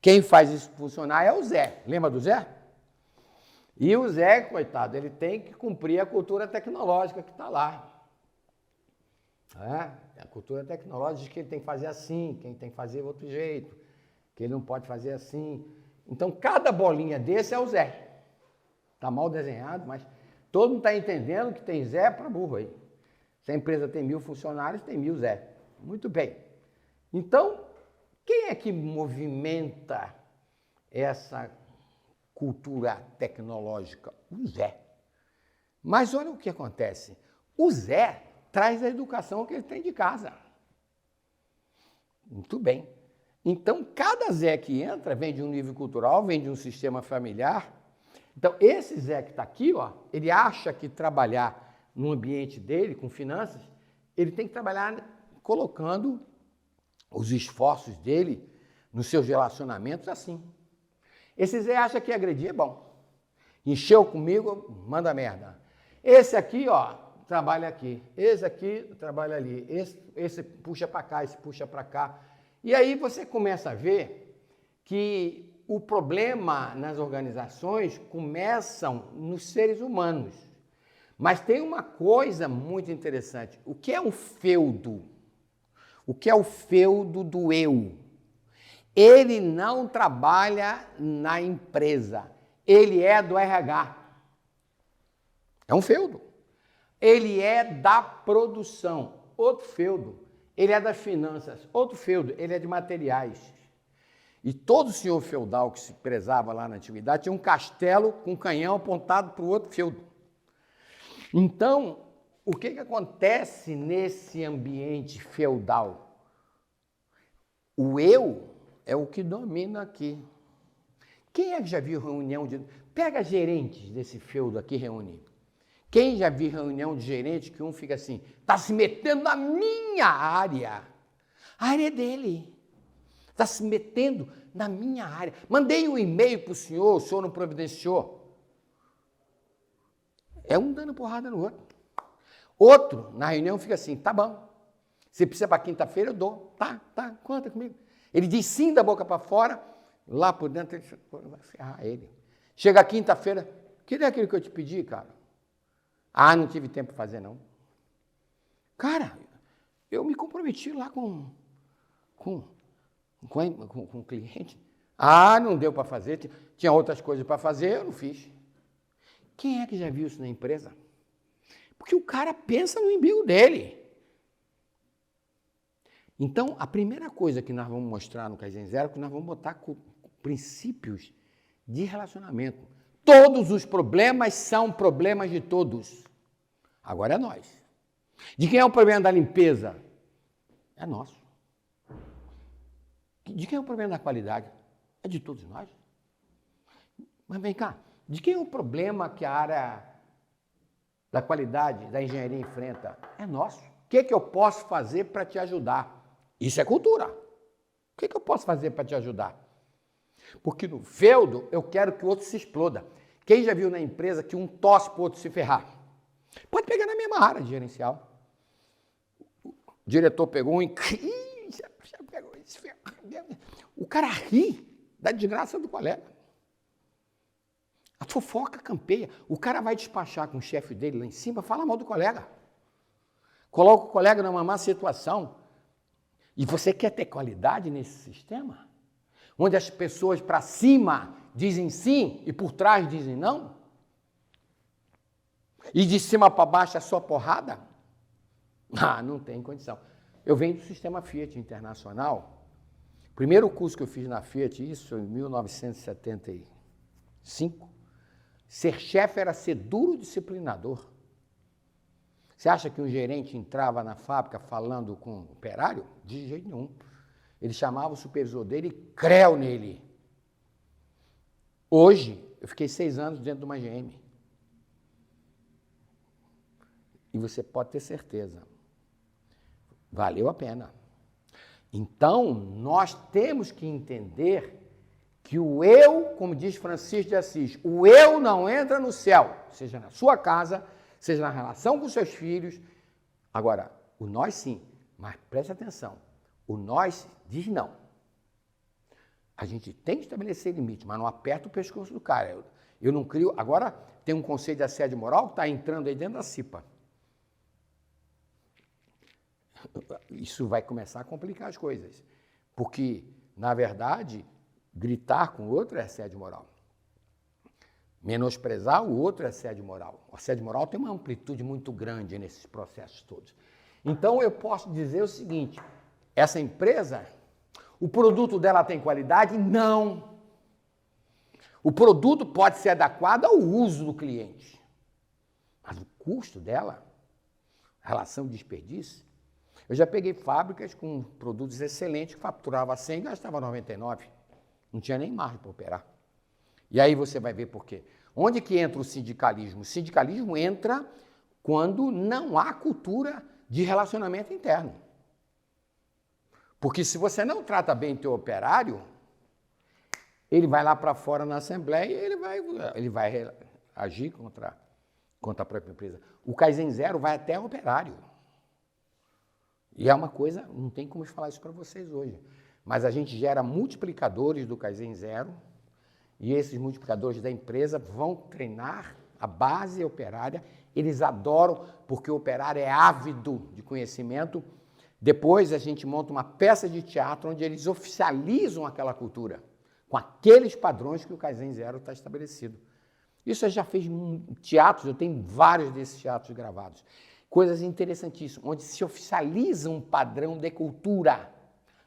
Quem faz isso funcionar é o Zé. Lembra do Zé? E o Zé, coitado, ele tem que cumprir a cultura tecnológica que está lá. A cultura tecnológica diz que ele tem que fazer assim, que ele tem que fazer outro jeito, que ele não pode fazer assim. Então, cada bolinha desse é o Zé. Está mal desenhado, mas todo mundo está entendendo que tem Zé para burro aí. Se a empresa tem 1000 funcionários, tem 1000 Zé. Muito bem. Então, quem é que movimenta essa cultura tecnológica? O Zé. Mas olha o que acontece. O Zé traz a educação que ele tem de casa. Muito bem. Então, cada Zé que entra vem de um nível cultural, vem de um sistema familiar. Então, esse Zé que está aqui, ele acha que trabalhar no ambiente dele, com finanças, ele tem que trabalhar colocando os esforços dele nos seus relacionamentos assim. Esse Zé acha que agredir é bom. Encheu comigo, manda merda. Esse aqui, trabalha aqui. Esse aqui trabalha ali. Esse puxa para cá, esse puxa para cá. E aí você começa a ver que o problema nas organizações começam nos seres humanos. Mas tem uma coisa muito interessante. O que é um feudo? O que é o feudo do eu? Ele não trabalha na empresa. Ele é do RH. É um feudo. Ele é da produção. Outro feudo. ele é das finanças. Outro feudo, ele é de materiais. E todo senhor feudal que se prezava lá na antiguidade tinha um castelo com um canhão apontado para o outro feudo. Então, o que acontece nesse ambiente feudal? O eu é o que domina aqui. Quem é que já viu reunião de... Pega gerentes desse feudo aqui reunindo. Quem já viu reunião de gerente que um fica assim, está se metendo na minha área. A área é dele. Está se metendo na minha área. Mandei um e-mail para o senhor não providenciou. É um dando porrada no outro. Outro, na reunião, fica assim, tá bom. Se precisa para quinta-feira, eu dou. Tá, conta comigo. Ele diz sim da boca para fora, lá por dentro, ele vai ferrar ele. Chega quinta-feira, que é aquilo que eu te pedi, cara? Ah, não tive tempo para fazer, não. Cara, eu me comprometi lá com o cliente. Ah, não deu para fazer, tinha outras coisas para fazer, eu não fiz. Quem é que já viu isso na empresa? Porque o cara pensa no umbigo dele. Então, a primeira coisa que nós vamos mostrar no Kaizen Zero é que nós vamos botar princípios de relacionamento. Todos os problemas são problemas de todos. Agora é nós. De quem é o problema da limpeza? É nosso. De quem é o problema da qualidade? É de todos nós. Mas vem cá, de quem é o problema que a área da qualidade, da engenharia enfrenta? É nosso. O que eu posso fazer para te ajudar? Isso é cultura. O que eu posso fazer para te ajudar? Porque no feudo eu quero que o outro se exploda. Quem já viu na empresa que um tosse para o outro se ferrar? Pode pegar na mesma área gerencial. O diretor pegou um... O cara ri da desgraça do colega. A fofoca campeia. O cara vai despachar com o chefe dele lá em cima, fala mal do colega. Coloca o colega numa má situação. E você quer ter qualidade nesse sistema? Onde as pessoas para cima dizem sim e por trás dizem não? E de cima para baixo é só porrada? Ah, não tem condição. Eu venho do sistema Fiat Internacional. Primeiro curso que eu fiz na Fiat, isso em 1975, ser chefe era ser duro disciplinador. Você acha que um gerente entrava na fábrica falando com o operário? De jeito nenhum. Ele chamava o supervisor dele e creu nele. Hoje, eu fiquei 6 anos dentro de uma GM. E você pode ter certeza, valeu a pena. Então, nós temos que entender que o eu, como diz Francisco de Assis, o eu não entra no céu, seja na sua casa, seja na relação com seus filhos. Agora, o nós sim, mas preste atenção, o nós diz não. A gente tem que estabelecer limite, mas não aperta o pescoço do cara. Eu não crio... Agora, tem um conceito de assédio moral que está entrando aí dentro da CIPA. Isso vai começar a complicar as coisas, porque, na verdade, gritar com o outro é assédio moral. Menosprezar o outro é assédio moral. O assédio moral tem uma amplitude muito grande nesses processos todos. Então, eu posso dizer o seguinte, essa empresa, o produto dela tem qualidade? Não. O produto pode ser adequado ao uso do cliente, mas o custo dela, a relação de desperdício, eu já peguei fábricas com produtos excelentes que faturava 100 e gastava 99. Não tinha nem margem para operar. E aí você vai ver por quê. Onde que entra o sindicalismo? O sindicalismo entra quando não há cultura de relacionamento interno. Porque se você não trata bem o teu operário, ele vai lá para fora na assembleia e ele vai agir contra a própria empresa. O Kaizen Zero vai até o operário. E é uma coisa, não tem como falar isso para vocês hoje, mas a gente gera multiplicadores do Kaizen Zero e esses multiplicadores da empresa vão treinar a base operária. Eles adoram, porque o operário é ávido de conhecimento. Depois a gente monta uma peça de teatro onde eles oficializam aquela cultura, com aqueles padrões que o Kaizen Zero está estabelecido. Isso eu já fiz teatros, eu tenho vários desses teatros gravados. coisas interessantíssimas, onde se oficializa um padrão de cultura,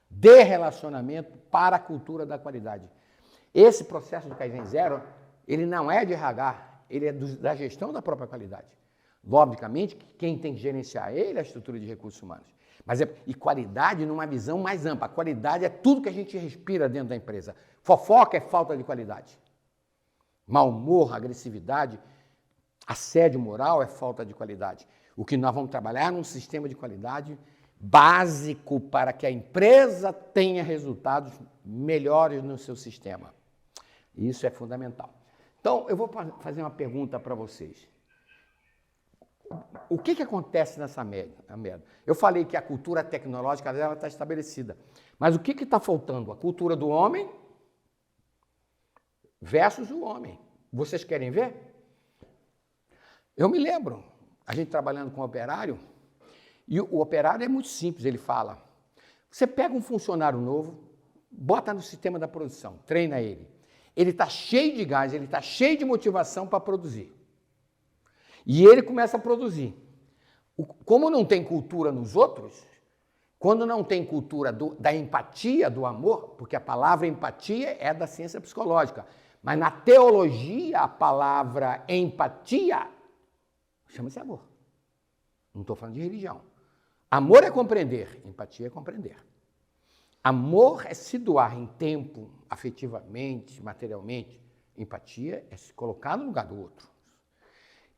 de relacionamento para a cultura da qualidade. Esse processo do Kaizen Zero, ele não é de RH, ele é da gestão da própria qualidade. Logicamente, quem tem que gerenciar ele é a estrutura de recursos humanos. E qualidade numa visão mais ampla. A qualidade é tudo que a gente respira dentro da empresa. Fofoca é falta de qualidade. Mau humor, agressividade, assédio moral é falta de qualidade. O que nós vamos trabalhar num sistema de qualidade básico para que a empresa tenha resultados melhores no seu sistema. Isso é fundamental. Então, eu vou fazer uma pergunta para vocês. O que acontece nessa merda? Eu falei que a cultura tecnológica dela está estabelecida. Mas o que está faltando? A cultura do homem versus o homem. Vocês querem ver? Eu me lembro, a gente trabalhando com operário, e o operário é muito simples, ele fala, você pega um funcionário novo, bota no sistema da produção, treina ele. Ele está cheio de gás, ele está cheio de motivação para produzir. E ele começa a produzir. Como não tem cultura nos outros, quando não tem cultura da empatia, do amor, porque a palavra empatia é da ciência psicológica, mas na teologia a palavra empatia chama-se amor. Não estou falando de religião. Amor é compreender, empatia é compreender. Amor é se doar em tempo, afetivamente, materialmente. Empatia é se colocar no lugar do outro.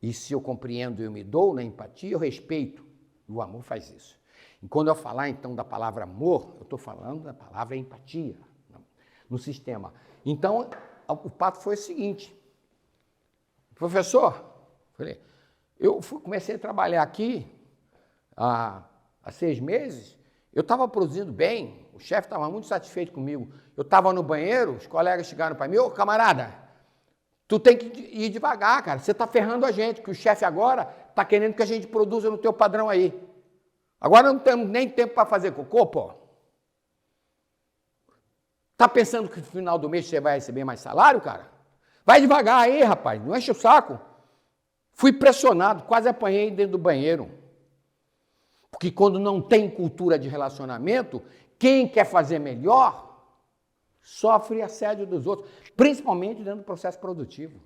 E se eu compreendo e eu me dou na empatia, eu respeito. E o amor faz isso. E quando eu falar, então, da palavra amor, eu estou falando da palavra empatia no sistema. Então, o papo foi o seguinte. Professor, comecei a trabalhar aqui há 6 meses, eu estava produzindo bem, o chefe estava muito satisfeito comigo. Eu estava no banheiro, os colegas chegaram para mim, ô camarada, tu tem que ir devagar, cara, você está ferrando a gente, que o chefe agora está querendo que a gente produza no teu padrão aí. Agora não temos nem tempo para fazer cocô, pô. Tá pensando que no final do mês você vai receber mais salário, cara? Vai devagar aí, rapaz, não enche o saco. Fui pressionado, quase apanhei dentro do banheiro. Porque quando não tem cultura de relacionamento, quem quer fazer melhor sofre assédio dos outros, principalmente dentro do processo produtivo.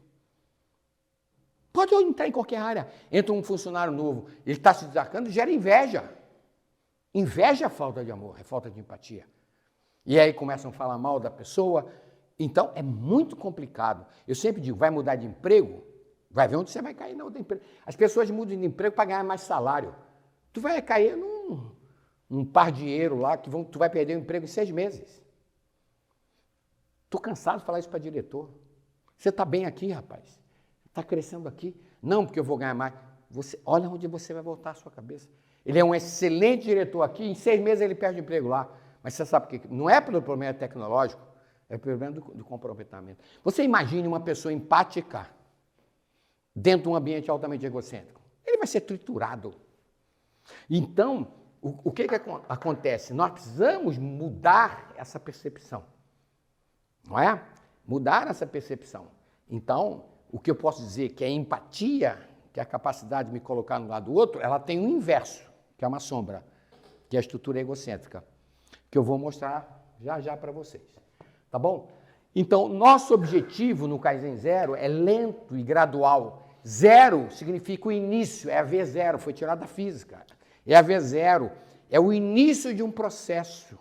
Pode entrar em qualquer área. Entra um funcionário novo, ele está se destacando, gera inveja. Inveja é falta de amor, é falta de empatia. E aí começam a falar mal da pessoa. Então, é muito complicado. Eu sempre digo, vai mudar de emprego, vai ver onde você vai cair na outra emprego. As pessoas mudam de emprego para ganhar mais salário. Tu vai cair num par de dinheiro lá, que tu vai perder o emprego em 6 meses. Estou cansado de falar isso para diretor. Você está bem aqui, rapaz? Está crescendo aqui? Não, porque eu vou ganhar mais. Olha onde você vai voltar a sua cabeça. Ele é um excelente diretor aqui, em 6 meses ele perde o emprego lá. Mas você sabe por quê? Não é pelo problema tecnológico, é pelo problema do comprometimento. Você imagine uma pessoa empática dentro de um ambiente altamente egocêntrico. Ele vai ser triturado. Então, o que acontece? Nós precisamos mudar essa percepção. Não é? Mudar essa percepção. Então, o que eu posso dizer que a empatia, que é a capacidade de me colocar no lado do outro, ela tem o inverso, que é uma sombra, que é a estrutura egocêntrica, que eu vou mostrar já para vocês. Tá bom? Então, nosso objetivo no Kaizen Zero é lento e gradual. Zero significa o início, é a V0, foi tirado da física. É a V0, é o início de um processo.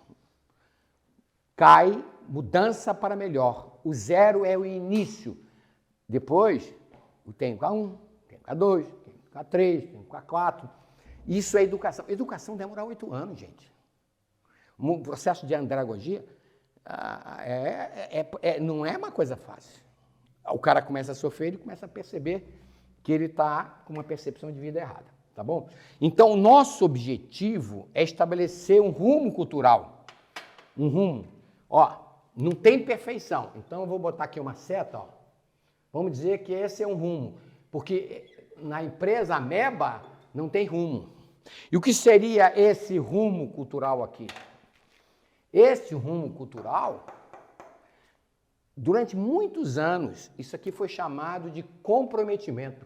Cai, mudança para melhor. O 0 é o início. Depois, tem o K1, tem o K2, tem o K3, tem o K4. Isso é educação. Educação demora 8 anos, gente. O processo de andragogia não é uma coisa fácil. O cara começa a sofrer e começa a perceber que ele está com uma percepção de vida errada, tá bom? Então, o nosso objetivo é estabelecer um rumo cultural. Um rumo. Ó, não tem perfeição. Então, eu vou botar aqui uma seta, ó. Vamos dizer que esse é um rumo. Porque na empresa Ameba não tem rumo. E o que seria esse rumo cultural aqui? Esse rumo cultural, durante muitos anos, isso aqui foi chamado de comprometimento.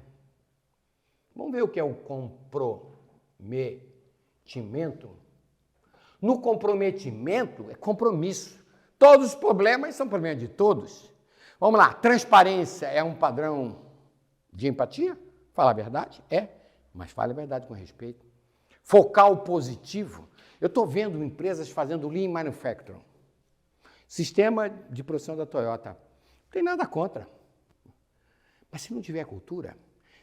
Vamos ver o que é o comprometimento. No comprometimento é compromisso. Todos os problemas são problemas de todos. Vamos lá, transparência é um padrão de empatia? Fala a verdade? É, mas fale a verdade com respeito. Focar o positivo. Eu estou vendo empresas fazendo Lean Manufacturing. Sistema de produção da Toyota. Não tem nada contra. Mas se não tiver cultura,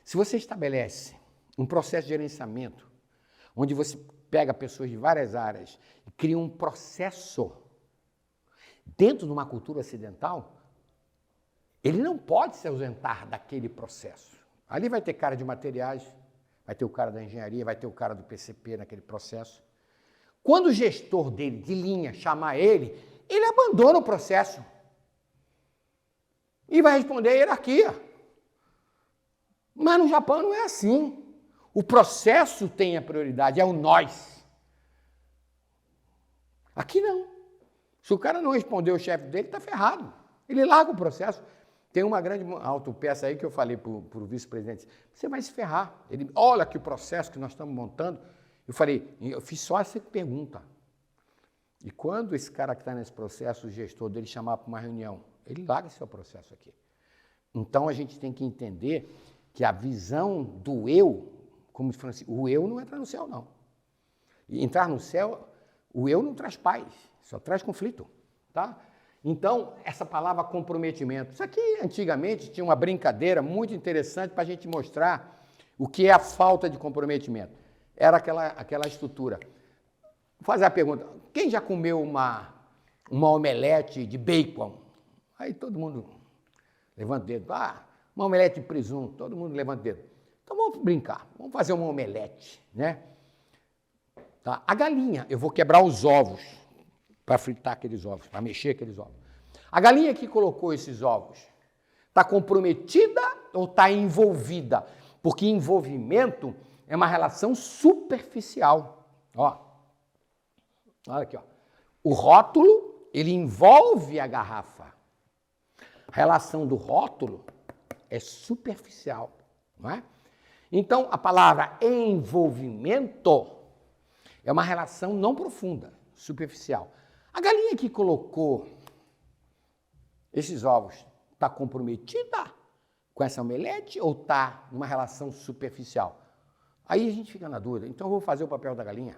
se você estabelece um processo de gerenciamento, onde você pega pessoas de várias áreas e cria um processo dentro de uma cultura ocidental, ele não pode se ausentar daquele processo. Ali vai ter cara de materiais, vai ter o cara da engenharia, vai ter o cara do PCP naquele processo. Quando o gestor dele, de linha, chamar ele abandona o processo e vai responder a hierarquia. Mas no Japão não é assim. O processo tem a prioridade, é o nós. Aqui não. Se o cara não responder o chefe dele, está ferrado. Ele larga o processo. Tem uma grande autopeça aí que eu falei para o vice-presidente, você vai se ferrar. Ele, olha que o processo que nós estamos montando. Eu falei, eu fiz só essa pergunta. E quando esse cara que está nesse processo, o gestor dele chamar para uma reunião, ele larga esse seu processo aqui. Então a gente tem que entender que a visão do eu, como se fosse assim, o eu não entra no céu, não. E entrar no céu, o eu não traz paz, só traz conflito, tá? Então, essa palavra comprometimento, isso aqui antigamente tinha uma brincadeira muito interessante para a gente mostrar o que é a falta de comprometimento. Era aquela estrutura. Vou fazer a pergunta, quem já comeu uma omelete de bacon? Aí todo mundo levanta o dedo, uma omelete de presunto, todo mundo levanta o dedo. Então vamos brincar, vamos fazer uma omelete, né? Tá? A galinha, eu vou quebrar os ovos para fritar aqueles ovos, para mexer aqueles ovos. A galinha que colocou esses ovos, está comprometida ou está envolvida? Porque envolvimento é uma relação superficial. Ó, olha aqui, ó. O rótulo, ele envolve a garrafa. A relação do rótulo é superficial, não é? Então, a palavra envolvimento é uma relação não profunda, superficial. A galinha que colocou esses ovos está comprometida com essa omelete ou está numa relação superficial? Aí a gente fica na dúvida. Então eu vou fazer o papel da galinha.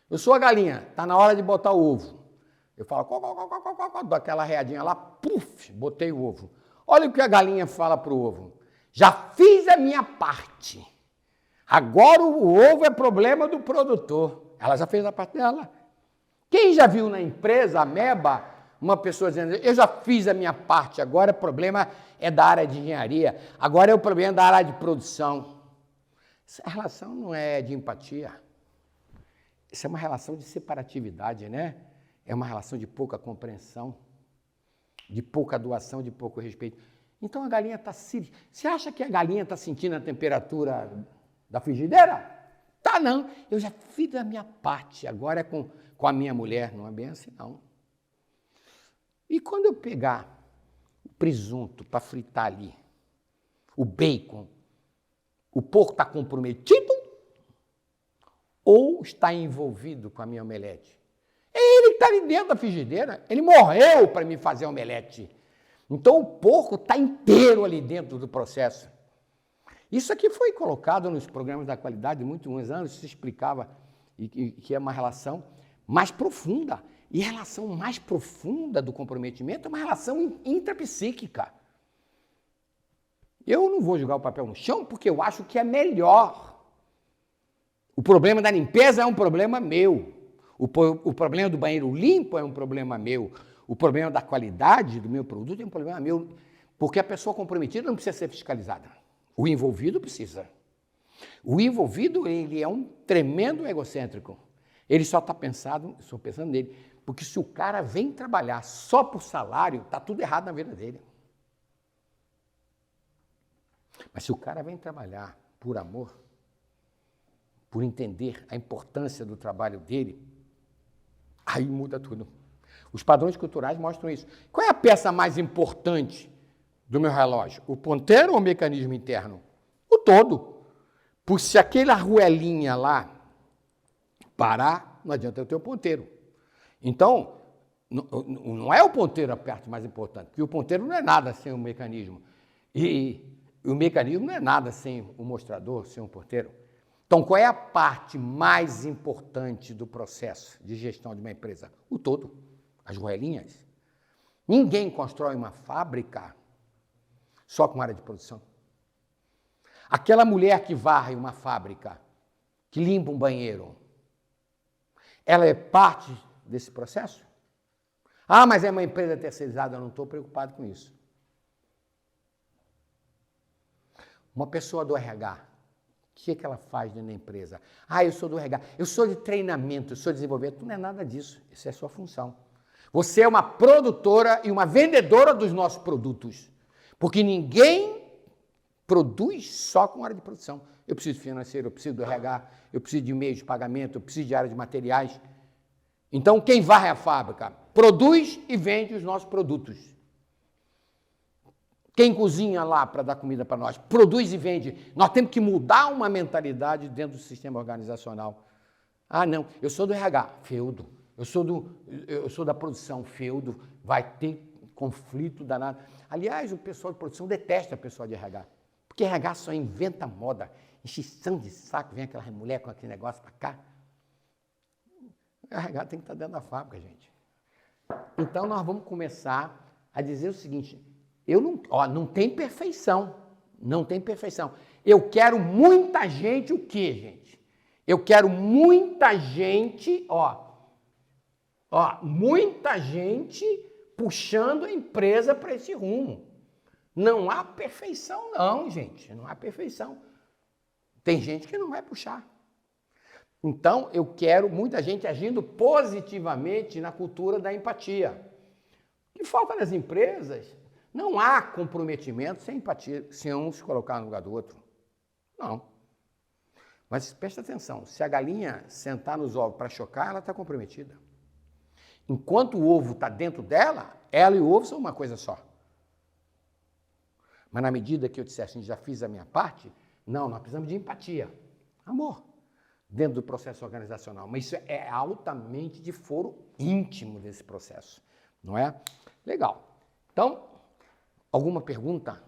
Eu sou a galinha, está na hora de botar o ovo. Eu falo, dou aquela readinha lá, puf, botei o ovo. Olha o que a galinha fala para o ovo. Já fiz a minha parte. Agora o ovo é problema do produtor. Ela já fez a parte dela. Quem já viu na empresa, Ameba, uma pessoa dizendo, eu já fiz a minha parte, agora o problema é da área de engenharia, agora é o problema da área de produção. Essa relação não é de empatia. Isso é uma relação de separatividade, né? É uma relação de pouca compreensão, de pouca doação, de pouco respeito. Então a galinha está... Você acha que a galinha está sentindo a temperatura da frigideira? Tá não, eu já fiz a minha parte, agora é com a minha mulher, não é bem assim não. E quando eu pegar o presunto para fritar ali, o bacon, o porco está comprometido ou está envolvido com a minha omelete? Ele está ali dentro da frigideira, ele morreu para me fazer a omelete. Então o porco está inteiro ali dentro do processo. Isso aqui foi colocado nos programas da qualidade de muitos anos, se explicava que é uma relação mais profunda. E a relação mais profunda do comprometimento é uma relação intrapsíquica. Eu não vou jogar o papel no chão porque eu acho que é melhor. O problema da limpeza é um problema meu. O problema do banheiro limpo é um problema meu. O problema da qualidade do meu produto é um problema meu. Porque a pessoa comprometida não precisa ser fiscalizada. O envolvido precisa. O envolvido, ele é um tremendo egocêntrico. Ele só está pensando nele. Porque se o cara vem trabalhar só por salário, está tudo errado na vida dele. Mas se o cara vem trabalhar por amor, por entender a importância do trabalho dele, aí muda tudo. Os padrões culturais mostram isso. Qual é a peça mais importante do meu relógio? O ponteiro ou o mecanismo interno? O todo. Porque se aquela arruelinha lá parar, não adianta eu ter o ponteiro. Então, não é o ponteiro a parte mais importante, porque o ponteiro não é nada sem o mecanismo. E o mecanismo não é nada sem o mostrador, sem o ponteiro. Então, qual é a parte mais importante do processo de gestão de uma empresa? O todo, as arruelinhas. Ninguém constrói uma fábrica só com área de produção. Aquela mulher que varre uma fábrica, que limpa um banheiro, ela é parte desse processo? Ah, mas é uma empresa terceirizada, eu não estou preocupado com isso. Uma pessoa do RH, o que é que ela faz dentro da empresa? Ah, eu sou do RH, eu sou de treinamento, eu sou de desenvolvimento. Não é nada disso, isso é a sua função. Você é uma produtora e uma vendedora dos nossos produtos, porque ninguém produz só com área de produção. Eu preciso de financeiro, eu preciso do RH, eu preciso de meios de pagamento, eu preciso de área de materiais. Então, quem varre a fábrica produz e vende os nossos produtos. Quem cozinha lá para dar comida para nós produz e vende. Nós temos que mudar uma mentalidade dentro do sistema organizacional. Ah, não, eu sou do RH, feudo. Eu sou da produção, feudo. Vai ter conflito danado. Aliás, o pessoal de produção detesta o pessoal de RH. Porque RH só inventa moda, encheção de saco, vem aquela mulher com aquele negócio para cá. O RH tem que estar dentro da fábrica, gente. Então, nós vamos começar a dizer o seguinte, não tem perfeição, não tem perfeição. Eu quero muita gente, o quê, gente? Eu quero muita gente, muita gente puxando a empresa para esse rumo. Não há perfeição não, gente, não há perfeição. Tem gente que não vai puxar. Então, eu quero muita gente agindo positivamente na cultura da empatia. O que falta nas empresas, não há comprometimento sem empatia, sem um se colocar no lugar do outro. Não. Mas presta atenção, se a galinha sentar nos ovos para chocar, ela está comprometida. Enquanto o ovo está dentro dela, ela e o ovo são uma coisa só. Mas na medida que eu disser assim, já fiz a minha parte, não, nós precisamos de empatia, amor, dentro do processo organizacional. Mas isso é altamente de foro íntimo desse processo, não é? Legal. Então, alguma pergunta?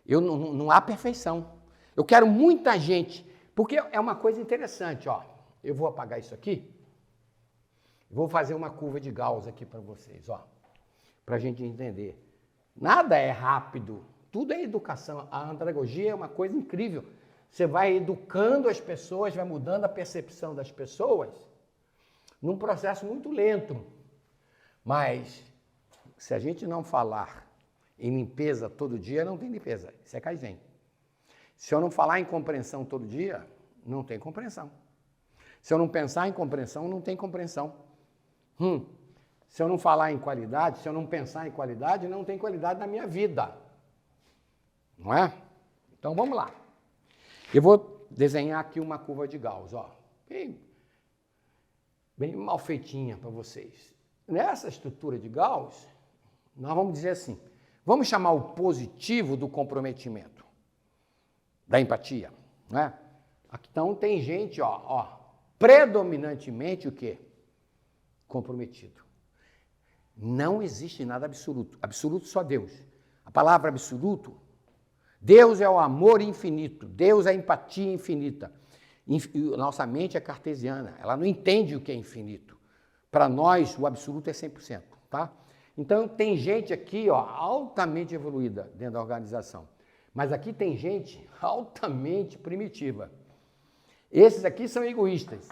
Não há perfeição. Eu quero muita gente, porque é uma coisa interessante, Eu vou apagar isso aqui, vou fazer uma curva de Gauss aqui para vocês, para a gente entender. Nada é rápido. Tudo é educação. A andragogia é uma coisa incrível. Você vai educando as pessoas, vai mudando a percepção das pessoas num processo muito lento. Mas, se a gente não falar em limpeza todo dia, não tem limpeza. Isso é Kaizen. Se eu não falar em compreensão todo dia, não tem compreensão. Se eu não pensar em compreensão, não tem compreensão. Se eu não falar em qualidade, se eu não pensar em qualidade, não tem qualidade na minha vida. Não é? Então, vamos lá. Eu vou desenhar aqui uma curva de Gauss, bem mal feitinha para vocês. Nessa estrutura de Gauss, nós vamos dizer assim, vamos chamar o positivo do comprometimento, da empatia, não é? Então, tem gente, predominantemente o quê? Comprometido. Não existe nada absoluto. Absoluto só Deus. A palavra absoluto, Deus é o amor infinito, Deus é a empatia infinita. Nossa mente é cartesiana, ela não entende o que é infinito. Para nós, o absoluto é 100%, tá? Então, tem gente aqui, altamente evoluída dentro da organização. Mas aqui tem gente altamente primitiva. Esses aqui são egoístas.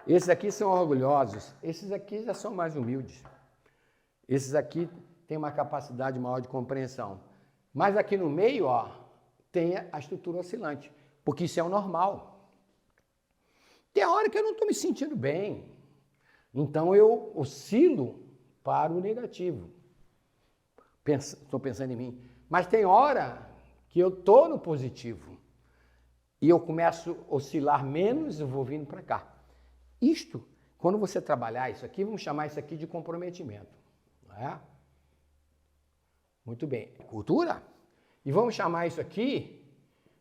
Esses aqui são orgulhosos. Esses aqui já são mais humildes. Esses aqui têm uma capacidade maior de compreensão. Mas aqui no meio, tem a estrutura oscilante, porque isso é o normal. Tem hora que eu não estou me sentindo bem, então eu oscilo para o negativo. Estou pensando em mim. Mas tem hora que eu estou no positivo e eu começo a oscilar menos e vou vindo para cá. Isto, quando você trabalhar isso aqui, vamos chamar isso aqui de comprometimento. Não é? Muito bem. Cultura? E vamos chamar isso aqui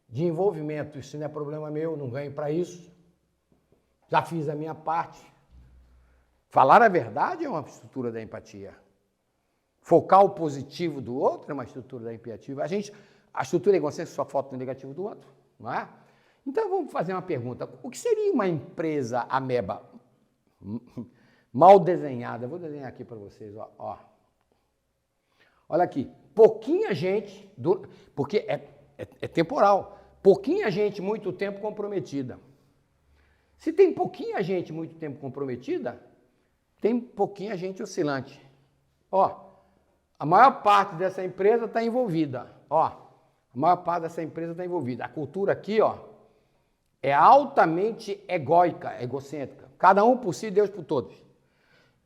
de envolvimento. Isso não é problema meu, não ganho para isso. Já fiz a minha parte. Falar a verdade é uma estrutura da empatia. Focar o positivo do outro é uma estrutura da empatia. A estrutura egocêntrica só foca no negativo do outro, não é? Então vamos fazer uma pergunta. O que seria uma empresa ameba mal desenhada? Eu vou desenhar aqui para vocês, ó. Olha aqui, pouquinha gente, porque é temporal, pouquinha gente muito tempo comprometida. Se tem pouquinha gente muito tempo comprometida, tem pouquinha gente oscilante. Ó, a maior parte dessa empresa está envolvida. Ó, a maior parte dessa empresa está envolvida. A cultura aqui, ó, é altamente egóica, egocêntrica. Cada um por si, Deus por todos.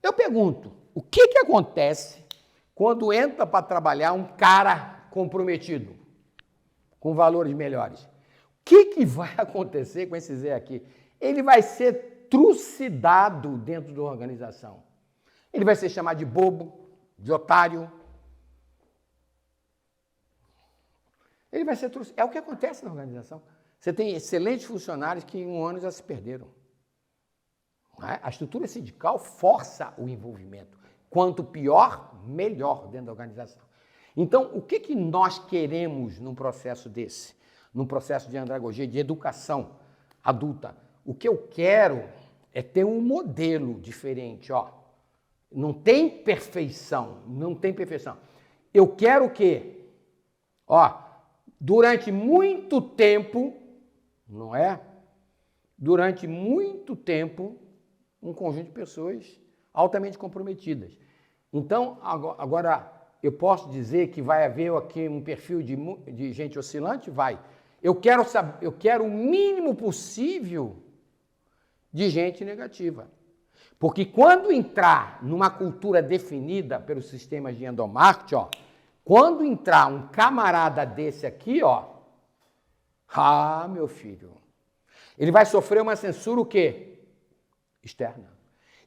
Eu pergunto, o que acontece quando entra para trabalhar um cara comprometido, com valores melhores? O que vai acontecer com esse Zé aqui? Ele vai ser trucidado dentro da organização. Ele vai ser chamado de bobo, de otário. Ele vai ser trucidado. É o que acontece na organização. Você tem excelentes funcionários que em um ano já se perderam. A estrutura sindical força o envolvimento. Quanto pior, melhor dentro da organização. Então, o que nós queremos num processo desse? Num processo de andragogia, de educação adulta? O que eu quero é ter um modelo diferente, ó. Não tem perfeição, não tem perfeição. Eu quero o quê? Ó, durante muito tempo, não é? Durante muito tempo, um conjunto de pessoas altamente comprometidas. Então, agora, eu posso dizer que vai haver aqui um perfil de gente oscilante? Vai. Eu quero o mínimo possível de gente negativa. Porque quando entrar numa cultura definida pelos sistemas de endomarketing, ó, quando entrar um camarada desse aqui, ó, meu filho, ele vai sofrer uma censura o quê? Externa.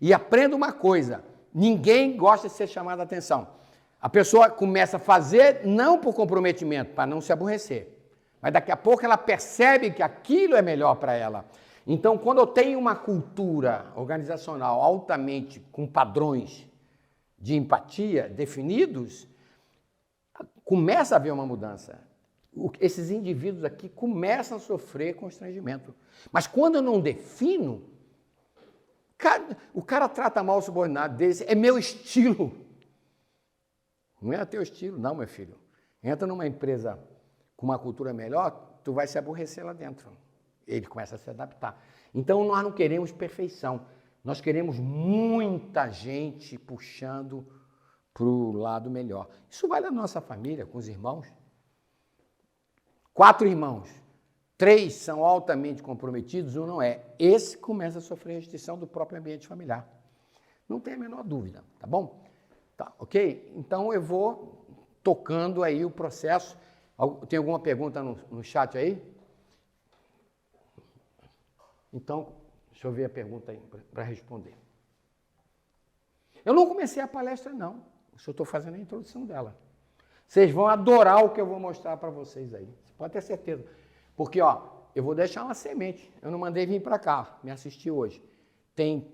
E aprenda uma coisa, ninguém gosta de ser chamado a atenção. A pessoa começa a fazer não por comprometimento, para não se aborrecer, mas daqui a pouco ela percebe que aquilo é melhor para ela. Então, quando eu tenho uma cultura organizacional altamente com padrões de empatia definidos, começa a haver uma mudança. Esses indivíduos aqui começam a sofrer constrangimento. Mas quando eu não defino, o cara trata mal o subordinado dele, é meu estilo. Não é teu estilo, não, meu filho. Entra numa empresa com uma cultura melhor, tu vai se aborrecer lá dentro. Ele começa a se adaptar. Então, nós não queremos perfeição. Nós queremos muita gente puxando para o lado melhor. Isso vale na nossa família, com os irmãos. 4 irmãos. 3 são altamente comprometidos, 1 não é. Esse começa a sofrer restrição do próprio ambiente familiar. Não tem a menor dúvida, tá bom? Tá, ok? Então, eu vou tocando aí o processo. Tem alguma pergunta no chat aí? Então, deixa eu ver a pergunta aí para responder. Eu não comecei a palestra, não. Só estou fazendo a introdução dela. Vocês vão adorar o que eu vou mostrar para vocês aí. Você pode ter certeza. Porque, ó, eu vou deixar uma semente. Eu não mandei vir para cá, me assistir hoje. Tem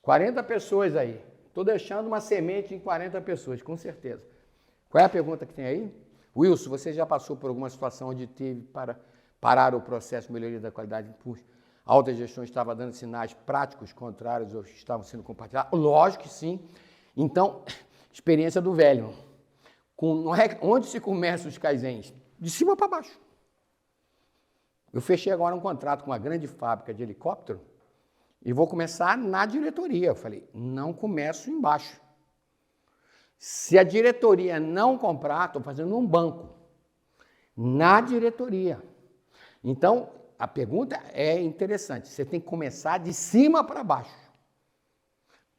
40 pessoas aí. Estou deixando uma semente em 40 pessoas, com certeza. Qual é a pergunta que tem aí? Wilson, você já passou por alguma situação onde teve para parar o processo de melhoria da qualidade de impulso? A alta gestão estava dando sinais práticos contrários ou estavam sendo compartilhados? Lógico que sim. Então, experiência do velho. Onde se começam os kaizens? De cima para baixo. Eu fechei agora um contrato com uma grande fábrica de helicóptero e vou começar na diretoria. Eu falei, não começo embaixo. Se a diretoria não comprar, estou fazendo um banco. Na diretoria. Então, a pergunta é interessante. Você tem que começar de cima para baixo.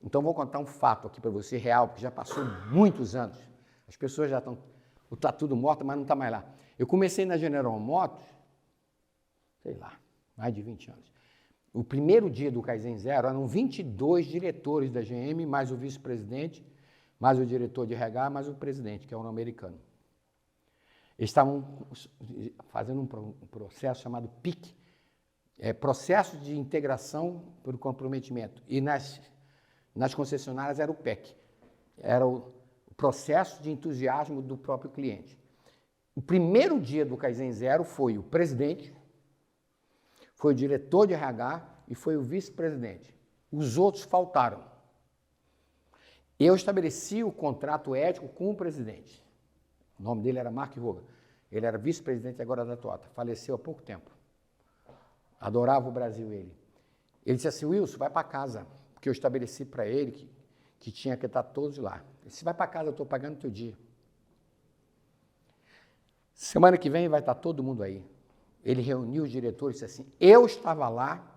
Então, vou contar um fato aqui para você, real, porque já passou muitos anos. As pessoas já estão... Está tudo morto, mas não está mais lá. Eu comecei na General Motors, sei lá, mais de 20 anos. O primeiro dia do Kaizen Zero eram 22 diretores da GM, mais o vice-presidente, mais o diretor de RH, mais o presidente, que é um americano. Eles estavam fazendo um processo chamado PIC, Processo de Integração por Comprometimento. E nas concessionárias era o PEC, era o processo de entusiasmo do próprio cliente. O primeiro dia do Kaizen Zero foi o presidente, foi o diretor de RH e foi o vice-presidente. Os outros faltaram. Eu estabeleci o contrato ético com o presidente. O nome dele era Mark Hogan. Ele era vice-presidente agora da Toyota. Faleceu há pouco tempo. Adorava o Brasil ele. Ele disse assim, Wilson, vai para casa, porque eu estabeleci para ele que tinha que estar todos lá. Ele disse, vai para casa, eu estou pagando o teu dia. Semana que vem vai estar todo mundo aí. Ele reuniu os diretores e disse assim, eu estava lá,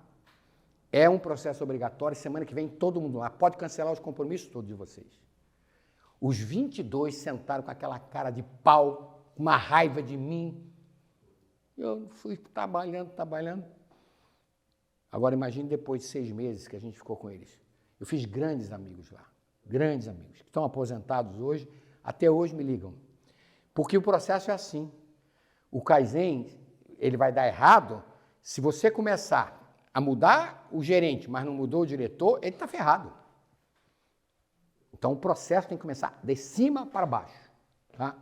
é um processo obrigatório, semana que vem todo mundo lá, pode cancelar os compromissos todos de vocês. Os 22 sentaram com aquela cara de pau, uma raiva de mim. Eu fui trabalhando. Agora imagine depois de 6 meses que a gente ficou com eles. Eu fiz grandes amigos lá, grandes amigos, que estão aposentados hoje, até hoje me ligam. Porque o processo é assim. O Kaizen, ele vai dar errado se você começar a mudar o gerente, mas não mudou o diretor, ele está ferrado. Então o processo tem que começar de cima para baixo. Tá?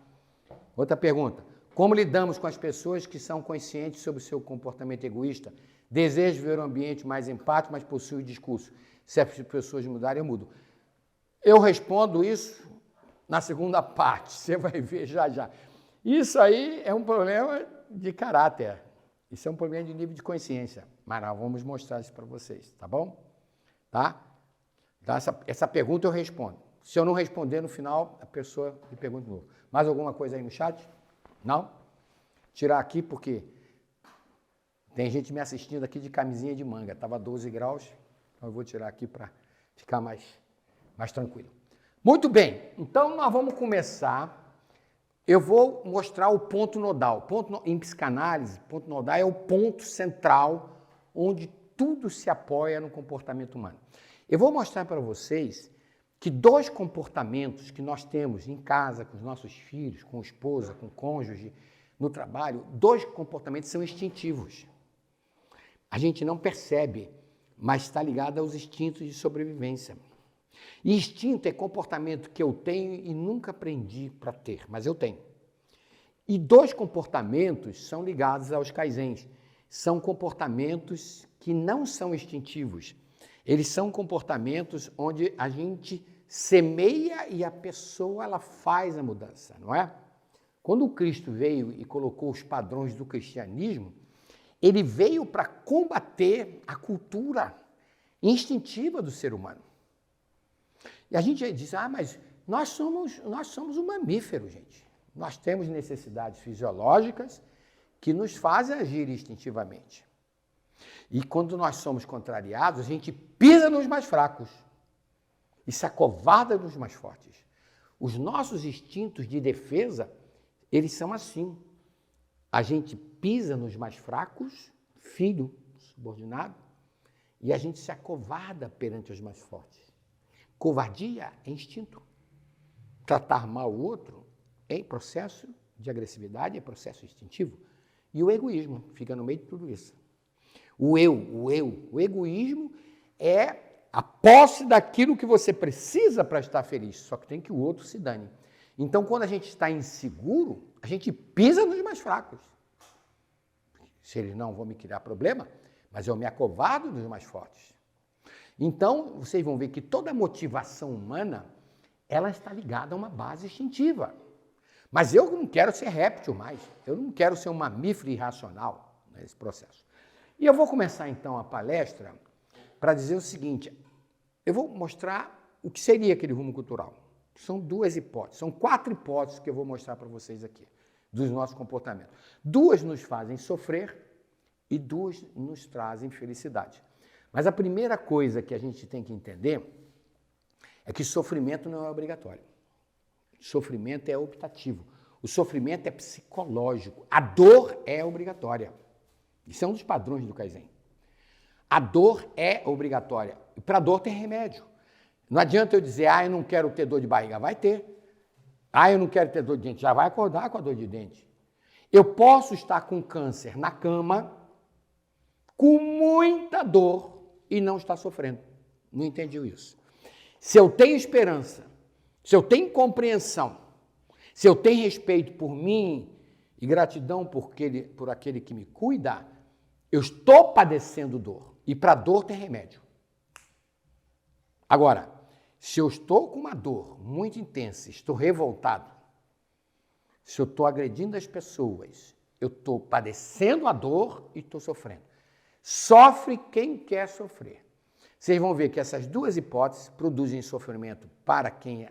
Outra pergunta. Como lidamos com as pessoas que são conscientes sobre o seu comportamento egoísta, desejam ver um ambiente mais empático, mas possuem o discurso? Se as pessoas mudarem, eu mudo. Eu respondo isso na segunda parte, você vai ver já. Isso aí é um problema de caráter, isso é um problema de nível de consciência, mas nós vamos mostrar isso para vocês, tá bom? Tá? Então, essa pergunta eu respondo. Se eu não responder no final, a pessoa me pergunta de novo. Mais alguma coisa aí no chat? Não? Tirar aqui porque tem gente me assistindo aqui de camisinha de manga, estava 12 graus, então eu vou tirar aqui para ficar mais tranquilo. Muito bem, então nós vamos começar. Eu vou mostrar o ponto nodal. Em psicanálise, ponto nodal é o ponto central onde tudo se apoia no comportamento humano. Eu vou mostrar para vocês que 2 comportamentos que nós temos em casa, com os nossos filhos, com a esposa, com o cônjuge, no trabalho, 2 comportamentos são instintivos. A gente não percebe, mas está ligado aos instintos de sobrevivência. E instinto é comportamento que eu tenho e nunca aprendi para ter, mas eu tenho. E 2 comportamentos são ligados aos Kaizens. São comportamentos que não são instintivos. Eles são comportamentos onde a gente semeia e a pessoa ela faz a mudança, não é? Quando o Cristo veio e colocou os padrões do cristianismo, ele veio para combater a cultura instintiva do ser humano. E a gente diz, mas nós somos um mamífero, gente. Nós temos necessidades fisiológicas que nos fazem agir instintivamente. E quando nós somos contrariados, a gente pisa nos mais fracos e se acovarda nos mais fortes. Os nossos instintos de defesa, eles são assim. A gente pisa nos mais fracos, filho subordinado, e a gente se acovarda perante os mais fortes. Covardia é instinto. Tratar mal o outro é processo de agressividade, é processo instintivo. E o egoísmo fica no meio de tudo isso. O egoísmo é a posse daquilo que você precisa para estar feliz, só que tem que o outro se dane. Então, quando a gente está inseguro, a gente pisa nos mais fracos. Se eles não vão me criar problema, mas eu me acovardo dos mais fortes. Então, vocês vão ver que toda motivação humana, ela está ligada a uma base instintiva. Mas eu não quero ser réptil mais, eu não quero ser um mamífero irracional nesse processo. E eu vou começar, então, a palestra para dizer o seguinte, eu vou mostrar o que seria aquele rumo cultural. São 2 hipóteses, são 4 hipóteses que eu vou mostrar para vocês aqui, dos nossos comportamentos. 2 nos fazem sofrer e 2 nos trazem felicidade. Mas a primeira coisa que a gente tem que entender é que sofrimento não é obrigatório. Sofrimento é optativo. O sofrimento é psicológico. A dor é obrigatória. Isso é um dos padrões do Kaizen. A dor é obrigatória. E para a dor tem remédio. Não adianta eu dizer, eu não quero ter dor de barriga. Vai ter. Eu não quero ter dor de dente. Já vai acordar com a dor de dente. Eu posso estar com câncer na cama, com muita dor, e não estar sofrendo. Não entendi isso. Se eu tenho esperança, se eu tenho compreensão, se eu tenho respeito por mim e gratidão por aquele que me cuida, eu estou padecendo dor. E para dor tem remédio. Agora, se eu estou com uma dor muito intensa, estou revoltado, se eu estou agredindo as pessoas, eu estou padecendo a dor e estou sofrendo. Sofre quem quer sofrer. Vocês vão ver que essas duas hipóteses produzem sofrimento para quem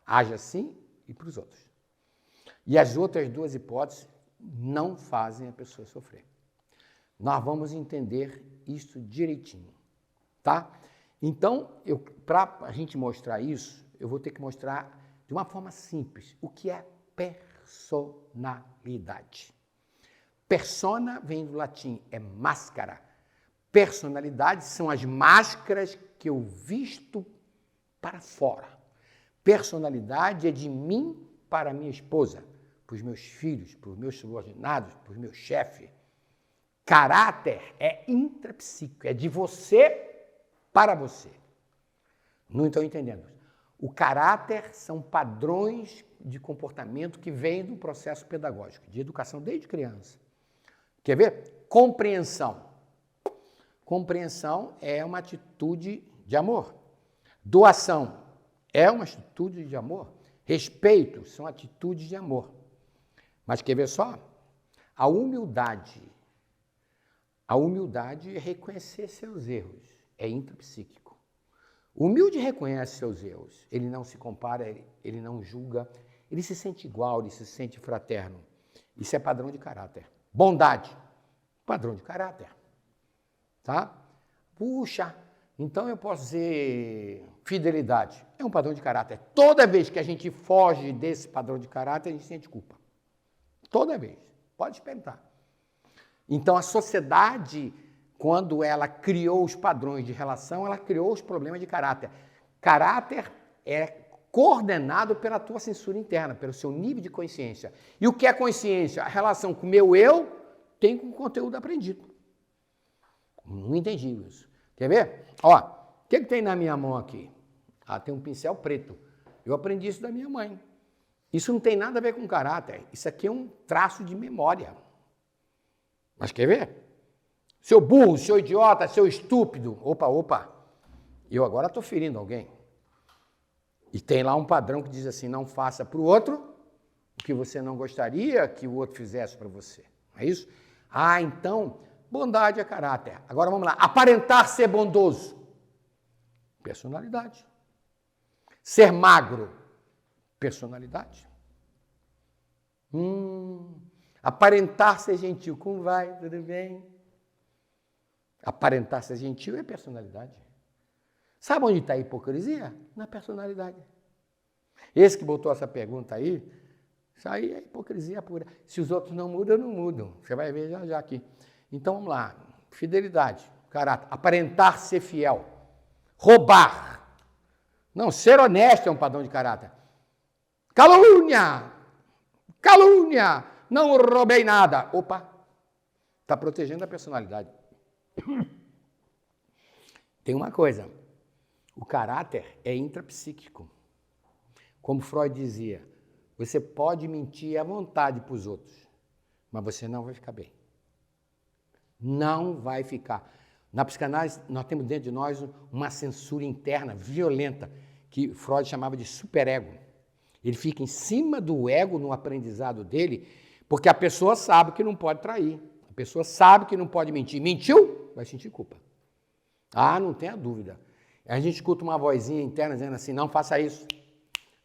age assim e para os outros. E as outras duas hipóteses não fazem a pessoa sofrer. Nós vamos entender isso direitinho, tá? Então, para a gente mostrar isso, eu vou ter que mostrar de uma forma simples o que é personalidade. Persona vem do latim, é máscara. Personalidade são as máscaras que eu visto para fora. Personalidade é de mim para minha esposa, para os meus filhos, para os meus subordinados, para os meus chefes. Caráter é intrapsíquico, é de você para você. Não estou entendendo. O caráter são padrões de comportamento que vêm do processo pedagógico, de educação desde criança. Quer ver? Compreensão. Compreensão é uma atitude de amor. Doação é uma atitude de amor. Respeito são atitudes de amor. Mas quer ver só? A humildade é reconhecer seus erros. É intrapsíquico. O humilde reconhece seus erros. Ele não se compara, ele não julga. Ele se sente igual, ele se sente fraterno. Isso é padrão de caráter. Bondade, padrão de caráter. Tá? Puxa, então eu posso dizer fidelidade. É um padrão de caráter. Toda vez que a gente foge desse padrão de caráter, a gente sente culpa. Toda vez. Pode experimentar. Então, a sociedade, quando ela criou os padrões de relação, ela criou os problemas de caráter. Caráter é coordenado pela tua censura interna, pelo seu nível de consciência. E o que é consciência? A relação com o meu eu tem com o conteúdo aprendido. Não entendi isso. Quer ver? Ó, o que tem na minha mão aqui? Ah, tem um pincel preto. Eu aprendi isso da minha mãe. Isso não tem nada a ver com caráter. Isso aqui é um traço de memória. Mas quer ver? Seu burro, seu idiota, seu estúpido. Opa. Eu agora estou ferindo alguém. E tem lá um padrão que diz assim, não faça para o outro o que você não gostaria que o outro fizesse para você. Não é isso? Ah, então, bondade é caráter. Agora vamos lá. Aparentar ser bondoso. Personalidade. Ser magro. Personalidade. Aparentar ser gentil. Como vai? Tudo bem? Aparentar ser gentil é personalidade. Sabe onde está a hipocrisia? Na personalidade. Esse que botou essa pergunta aí, isso aí é hipocrisia pura. Se os outros não mudam, eu não mudo. Você vai ver já aqui. Então vamos lá. Fidelidade, caráter. Aparentar ser fiel. Roubar. Não, ser honesto é um padrão de caráter. Calúnia. Não roubei nada. Opa. Está protegendo a personalidade. Tem uma coisa. O caráter é intrapsíquico. Como Freud dizia, você pode mentir à vontade para os outros, mas você não vai ficar bem. Não vai ficar. Na psicanálise, nós temos dentro de nós uma censura interna violenta, que Freud chamava de superego. Ele fica em cima do ego no aprendizado dele, porque a pessoa sabe que não pode trair. A pessoa sabe que não pode mentir. Mentiu? Vai sentir culpa. Ah, não tenha dúvida. A gente escuta uma vozinha interna dizendo assim, não faça isso,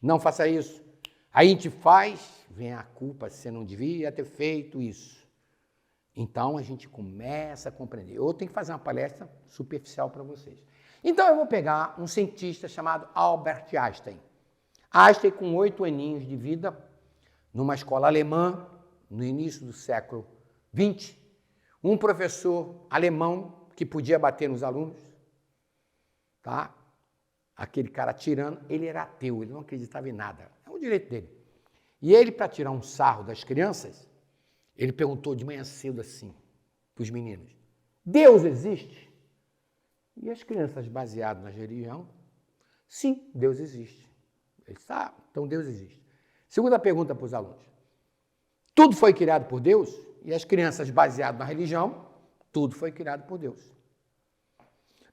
não faça isso. Aí a gente faz, vem a culpa, você não devia ter feito isso. Então a gente começa a compreender. Eu tenho que fazer uma palestra superficial para vocês. Então eu vou pegar um cientista chamado Albert Einstein. Einstein, com 8 aninhos de vida, numa escola alemã, no início do século XX, um professor alemão que podia bater nos alunos, tá? Aquele cara tirando, ele era ateu, ele não acreditava em nada. É o direito dele. E ele, para tirar um sarro das crianças, Ele perguntou de manhã cedo assim, para os meninos, Deus existe? E as crianças, baseadas na religião, sim, Deus existe. Ele disse, então Deus existe. Segunda pergunta para os alunos. Tudo foi criado por Deus? E as crianças, baseadas na religião, tudo foi criado por Deus.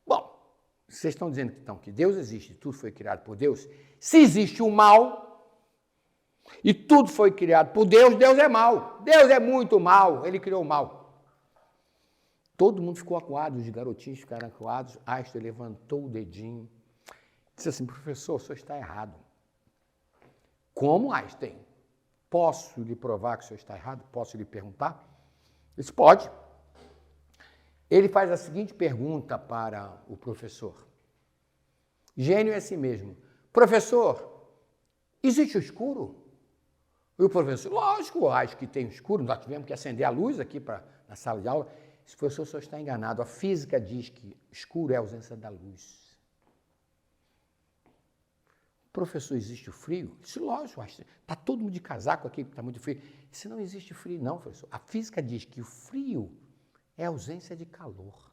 Bom, vocês estão dizendo então que Deus existe, tudo foi criado por Deus. Se existe o mal e tudo foi criado por Deus, Deus é mal. Deus é muito mal, ele criou o mal. Todo mundo ficou acuado, os garotinhos ficaram acuados. Einstein levantou o dedinho, disse assim, professor, o senhor está errado. Como, Einstein? Posso lhe provar que o senhor está errado? Posso lhe perguntar? Ele disse, pode. Ele faz a seguinte pergunta para o professor. Gênio é assim mesmo. Professor, existe o escuro? E o professor, lógico, acho que tem escuro. Nós tivemos que acender a luz aqui na sala de aula. Esse professor, o senhor está enganado. A física diz que escuro é a ausência da luz. Professor, existe o frio? Isso, lógico, está todo mundo de casaco aqui, está muito frio. Isso não existe frio, não, professor. A física diz que o frio é a ausência de calor.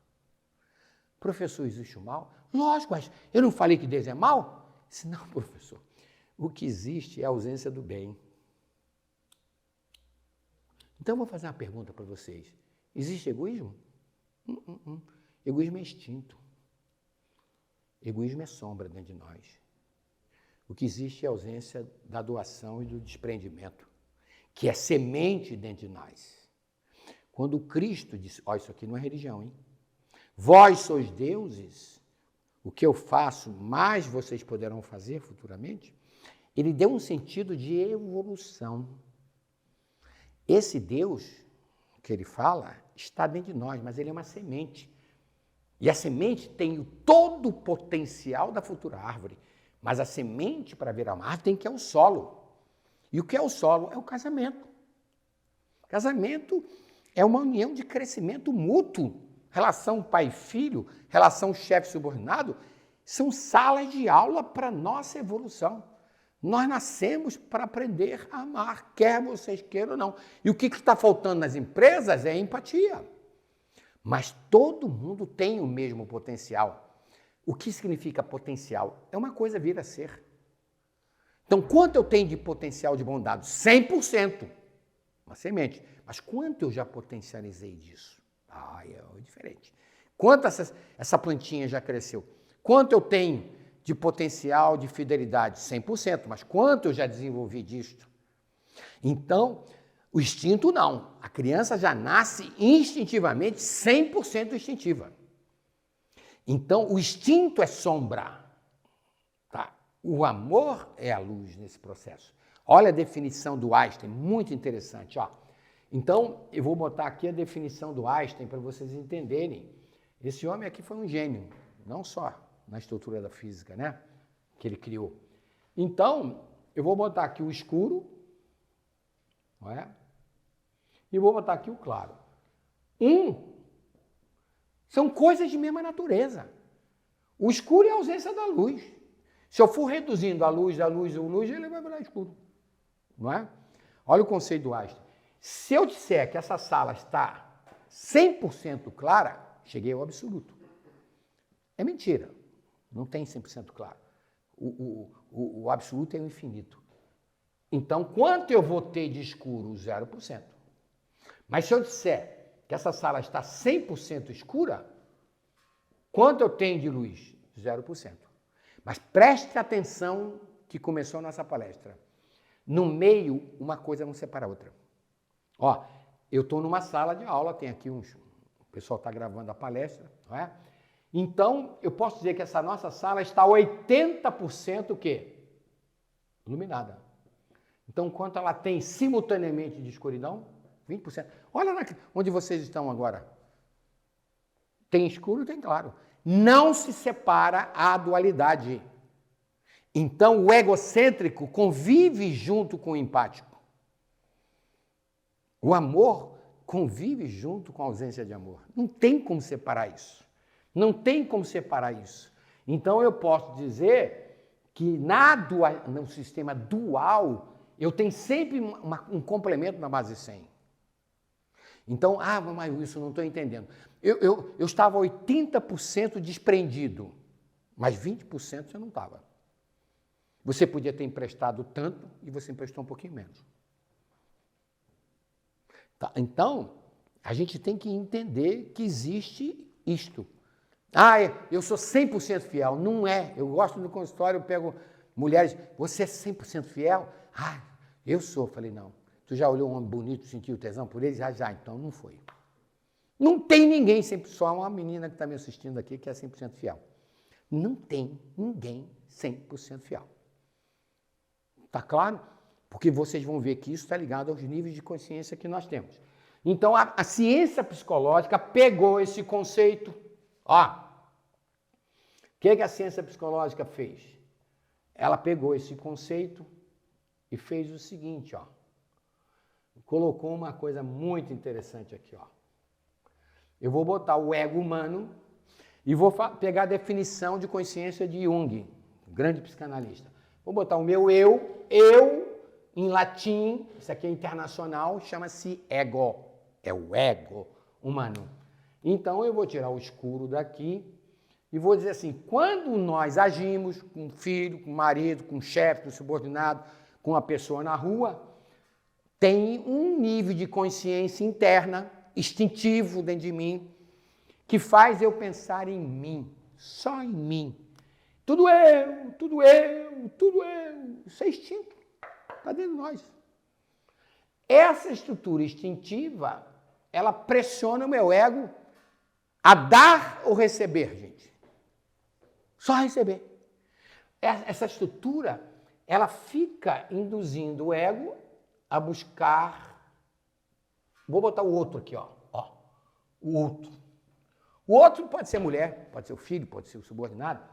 Professor, existe o mal? Lógico, mas eu não falei que Deus é mal? Disse, não, professor. O que existe é a ausência do bem. Então, eu vou fazer uma pergunta para vocês. Existe egoísmo? Egoísmo é instinto. Egoísmo é sombra dentro de nós. O que existe é a ausência da doação e do desprendimento, que é semente dentro de nós. Quando Cristo disse, isso aqui não é religião, hein? Vós sois deuses, o que eu faço, mais vocês poderão fazer futuramente. Ele deu um sentido de evolução. Esse Deus que ele fala está dentro de nós, mas ele é uma semente. E a semente tem todo o potencial da futura árvore. Mas a semente para virar uma árvore tem que é o solo. E o que é o solo? É o casamento. Casamento é uma união de crescimento mútuo. Relação pai-filho, relação chefe-subordinado, são salas de aula para a nossa evolução. Nós nascemos para aprender a amar, quer vocês queiram ou não. E o que está faltando nas empresas é empatia. Mas todo mundo tem o mesmo potencial. O que significa potencial? É uma coisa vir a ser. Então, quanto eu tenho de potencial de bondade? 100%. Uma semente. Mas quanto eu já potencializei disso? É diferente. Quanto essa plantinha já cresceu? Quanto eu tenho de potencial de fidelidade? 100%. Mas quanto eu já desenvolvi disso? Então, o instinto não. A criança já nasce instintivamente 100% instintiva. Então, o instinto é sombra. Tá? O amor é a luz nesse processo. Olha a definição do Einstein, muito interessante. Ó. Então, eu vou botar aqui a definição do Einstein para vocês entenderem. Esse homem aqui foi um gênio, não só na estrutura da física, né? Que ele criou. Então, eu vou botar aqui o escuro, não é? E vou botar aqui o claro. São coisas de mesma natureza. O escuro é a ausência da luz. Se eu for reduzindo a luz, ele vai virar escuro. Não é? Olha o conceito do Einstein. Se eu disser que essa sala está 100% clara, cheguei ao absoluto. É mentira. Não tem 100% claro. O absoluto é o infinito. Então, quanto eu vou ter de escuro? 0%. Mas se eu disser que essa sala está 100% escura, quanto eu tenho de luz? 0%. Mas preste atenção que começou a nossa palestra. No meio, uma coisa não separa a outra. Ó, eu estou numa sala de aula, tem aqui o pessoal está gravando a palestra, não é? Então, eu posso dizer que essa nossa sala está 80% o quê? Iluminada. Então, quanto ela tem simultaneamente de escuridão? 20%. Olha onde vocês estão agora. Tem escuro e tem claro. Não se separa a dualidade. Então, o egocêntrico convive junto com o empático. O amor convive junto com a ausência de amor. Não tem como separar isso. Não tem como separar isso. Então, eu posso dizer que no sistema dual, eu tenho sempre um complemento na base 100. Então, mas Wilson, não estou entendendo. Eu estava 80% desprendido, mas 20% você não estava. Você podia ter emprestado tanto e você emprestou um pouquinho menos. Tá? Então, a gente tem que entender que existe isto. Eu sou 100% fiel. Não é. Eu gosto do consultório, eu pego mulheres, você é 100% fiel? Eu sou. Falei, não. Tu já olhou um homem bonito, sentiu tesão por ele? Já. Então não foi. Não tem ninguém, sempre só uma menina que está me assistindo aqui que é 100% fiel. Não tem ninguém 100% fiel. Tá claro? Porque vocês vão ver que isso está ligado aos níveis de consciência que nós temos. Então, a ciência psicológica pegou esse conceito. O que a ciência psicológica fez? Ela pegou esse conceito e fez o seguinte, colocou uma coisa muito interessante aqui, Eu vou botar o ego humano e vou pegar a definição de consciência de Jung, grande psicanalista. Vou botar o meu eu em latim, isso aqui é internacional, chama-se ego. É o ego humano. Então, eu vou tirar o escuro daqui e vou dizer assim, quando nós agimos com um filho, com um marido, com um chefe, com um subordinado, com uma pessoa na rua, tem um nível de consciência interna, instintivo dentro de mim, que faz eu pensar em mim, só em mim. Tudo eu. Isso é instinto. Está dentro de nós. Essa estrutura instintiva, ela pressiona o meu ego a dar ou receber, gente. Só receber. Essa estrutura, ela fica induzindo o ego a buscar... Vou botar o outro aqui, o outro. O outro pode ser mulher, pode ser o filho, pode ser o subordinado.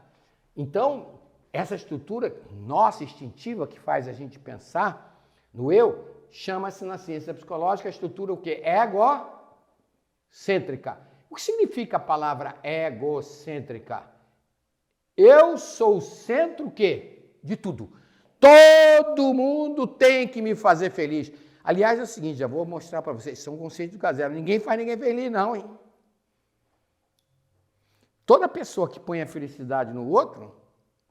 Então, essa estrutura nossa, instintiva, que faz a gente pensar no eu, chama-se na ciência psicológica a estrutura o quê? Egocêntrica. O que significa a palavra egocêntrica? Eu sou o centro o quê? De tudo. Todo mundo tem que me fazer feliz. Aliás, é o seguinte, já vou mostrar para vocês, são conceitos do caseiro. Ninguém faz ninguém feliz, não, hein? Toda pessoa que põe a felicidade no outro,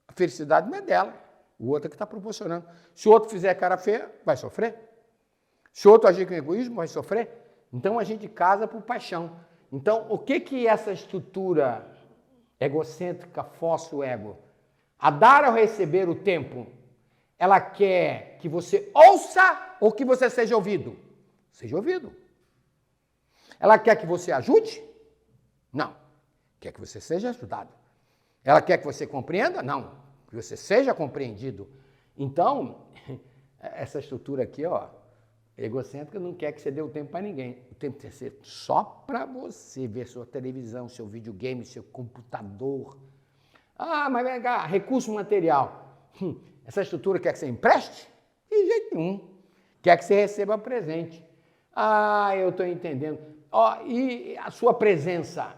a felicidade não é dela. O outro é que está proporcionando. Se o outro fizer cara feia, vai sofrer. Se o outro agir com egoísmo, vai sofrer. Então, a gente casa por paixão. Então, o que essa estrutura egocêntrica força o ego? A dar ou receber o tempo. Ela quer que você ouça ou que você seja ouvido? Seja ouvido. Ela quer que você ajude? Não. Quer que você seja ajudado. Ela quer que você compreenda? Não. Que você seja compreendido. Então, essa estrutura aqui, egocêntrica, não quer que você dê o tempo para ninguém. O tempo tem que ser só para você ver sua televisão, seu videogame, seu computador. Mas vem cá, recurso material. Essa estrutura quer que você empreste? De jeito nenhum. Quer que você receba presente. Eu estou entendendo. E a sua presença?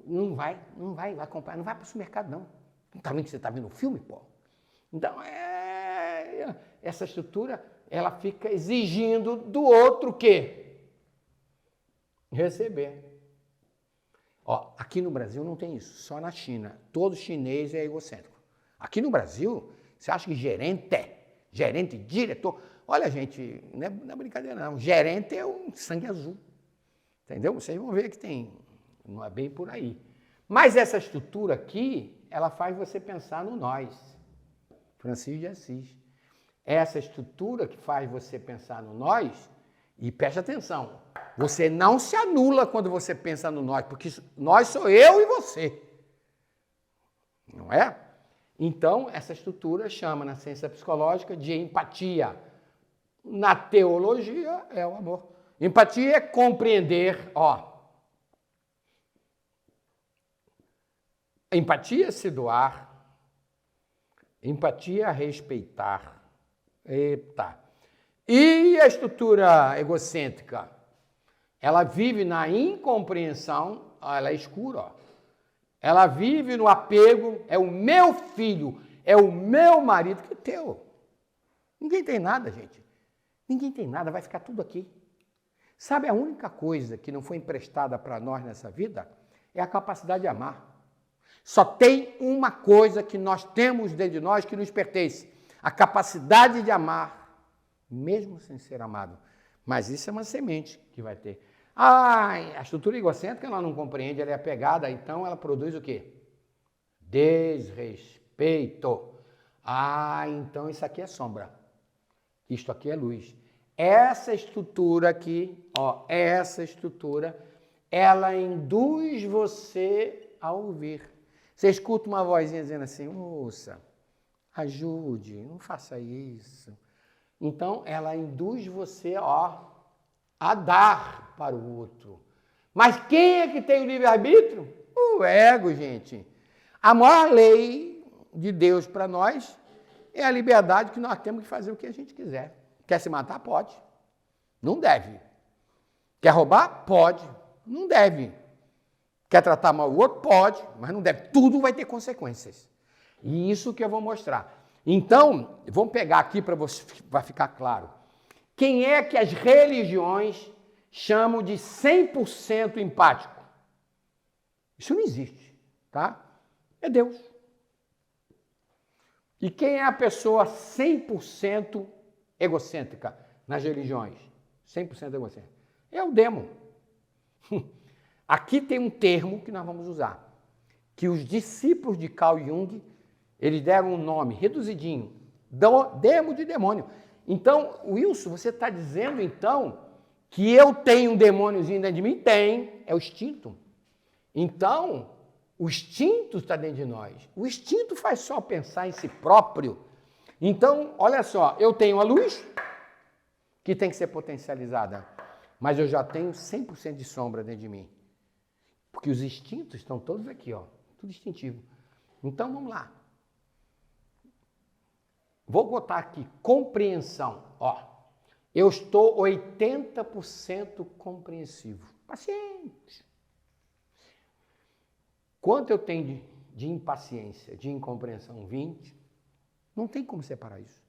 Não vai comprar, não vai para o supermercado, não. Não está vendo que você está vendo o filme, pô? Então, essa estrutura, ela fica exigindo do outro o quê? Receber. Aqui no Brasil não tem isso, só na China. Todo chinês é egocêntrico. Aqui no Brasil, você acha que gerente, diretor... Olha, gente, não é brincadeira, não. Gerente é um sangue azul. Entendeu? Vocês vão ver que tem... Não é bem por aí. Mas essa estrutura aqui, ela faz você pensar no nós. Francisco de Assis. Essa estrutura que faz você pensar no nós, e preste atenção, você não se anula quando você pensa no nós, porque nós sou eu e você. Não é? Então, essa estrutura chama na ciência psicológica de empatia. Na teologia é o amor. Empatia é compreender, Empatia é se doar. Empatia é respeitar. Eita. E a estrutura egocêntrica? Ela vive na incompreensão, ela é escura, Ela vive no apego, é o meu filho, é o meu marido, que é teu. Ninguém tem nada, gente. Ninguém tem nada, vai ficar tudo aqui. Sabe, a única coisa que não foi emprestada para nós nessa vida é a capacidade de amar. Só tem uma coisa que nós temos dentro de nós que nos pertence: a capacidade de amar, mesmo sem ser amado. Mas isso é uma semente que vai ter. A estrutura egocêntrica ela não compreende, ela é apegada, então ela produz o quê? Desrespeito. Então isso aqui é sombra. Isto aqui é luz. Essa estrutura aqui, essa estrutura, ela induz você a ouvir. Você escuta uma vozinha dizendo assim, moça, ajude, não faça isso. Então, ela induz você, a dar para o outro. Mas quem é que tem o livre-arbítrio? O ego, gente. A maior lei de Deus para nós é a liberdade que nós temos que fazer o que a gente quiser. Quer se matar? Pode. Não deve. Quer roubar? Pode. Não deve. Quer tratar mal o outro? Pode, mas não deve. Tudo vai ter consequências. E isso que eu vou mostrar. Então, vamos pegar aqui para ficar claro. Quem é que as religiões chamam de 100% empático? Isso não existe, tá? É Deus. E quem é a pessoa 100% egocêntrica nas religiões? 100% egocêntrica. É o demo. Aqui tem um termo que nós vamos usar, que os discípulos de Carl Jung, eles deram um nome reduzidinho, demo de demônio. Então, Wilson, você está dizendo, então, que eu tenho um demôniozinho dentro de mim? Tem, é o instinto. Então, o instinto está dentro de nós. O instinto faz só pensar em si próprio. Então, olha só, eu tenho a luz, que tem que ser potencializada, mas eu já tenho 100% de sombra dentro de mim. Porque os instintos estão todos aqui, tudo instintivo. Então, vamos lá. Vou botar aqui, compreensão. Eu estou 80% compreensivo. Paciente. Quanto eu tenho de impaciência, de incompreensão? 20. Não tem como separar isso.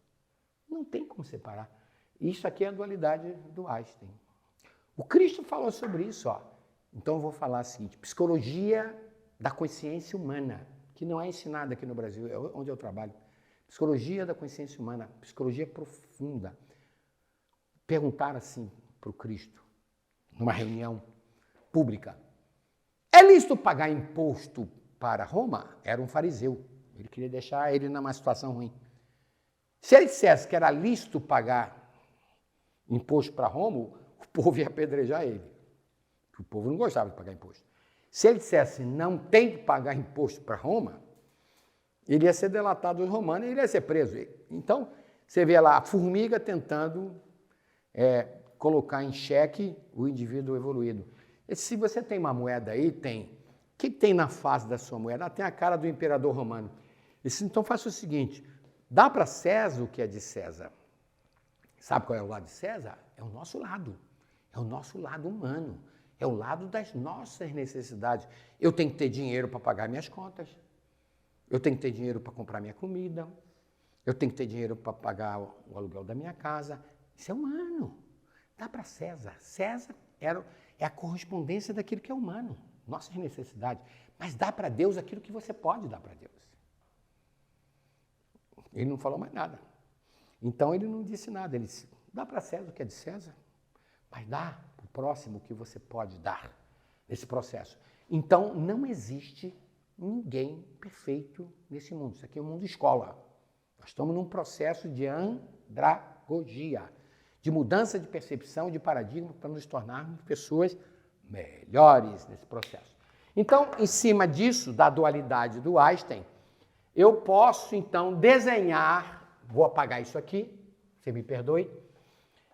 Não tem como separar. Isso aqui é a dualidade do Einstein. O Cristo falou sobre isso, Então eu vou falar o seguinte, psicologia da consciência humana, que não é ensinada aqui no Brasil, é onde eu trabalho. Psicologia da consciência humana, psicologia profunda. Perguntaram assim para o Cristo, numa reunião pública, é lícito pagar imposto para Roma? Era um fariseu, ele queria deixar ele numa situação ruim. Se ele dissesse que era lícito pagar imposto para Roma, o povo ia apedrejar ele. O povo não gostava de pagar imposto. Se ele dissesse não tem que pagar imposto para Roma, ele ia ser delatado dos romanos e ele ia ser preso. Então, você vê lá a formiga tentando colocar em xeque o indivíduo evoluído. E se você tem uma moeda aí, tem. O que tem na face da sua moeda? Tem a cara do imperador romano. Então, faça o seguinte, dá para César o que é de César. Sabe qual é o lado de César? É o nosso lado. É o nosso lado humano. É o lado das nossas necessidades. Eu tenho que ter dinheiro para pagar minhas contas. Eu tenho que ter dinheiro para comprar minha comida. Eu tenho que ter dinheiro para pagar o aluguel da minha casa. Isso é humano. Dá para César. César é a correspondência daquilo que é humano. Nossas necessidades. Mas dá para Deus aquilo que você pode dar para Deus. Ele não falou mais nada. Então ele não disse nada. Ele disse, dá para César o que é de César. Mas dá para o próximo o que você pode dar nesse processo. Então, não existe ninguém perfeito nesse mundo. Isso aqui é um mundo escola. Nós estamos num processo de andragogia, de mudança de percepção, de paradigma, para nos tornarmos pessoas melhores nesse processo. Então, em cima disso, da dualidade do Einstein, eu posso, então, desenhar, vou apagar isso aqui, você me perdoe,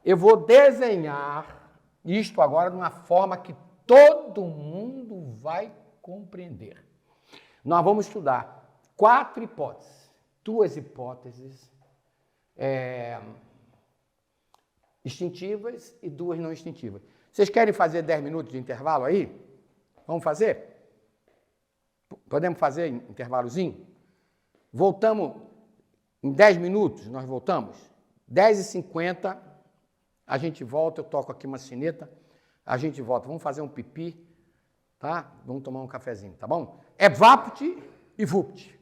eu vou desenhar isto agora de uma forma que todo mundo vai compreender. Nós vamos estudar 4 hipóteses, 2 hipóteses instintivas e 2 não instintivas. Vocês querem fazer 10 minutos de intervalo aí? Vamos fazer? Podemos fazer intervalozinho? Voltamos em 10 minutos, nós voltamos? 10h50, a gente volta, eu toco aqui uma sineta A gente volta. Vamos fazer um pipi, tá? Vamos tomar um cafezinho, tá bom? É Vapt e Vupt.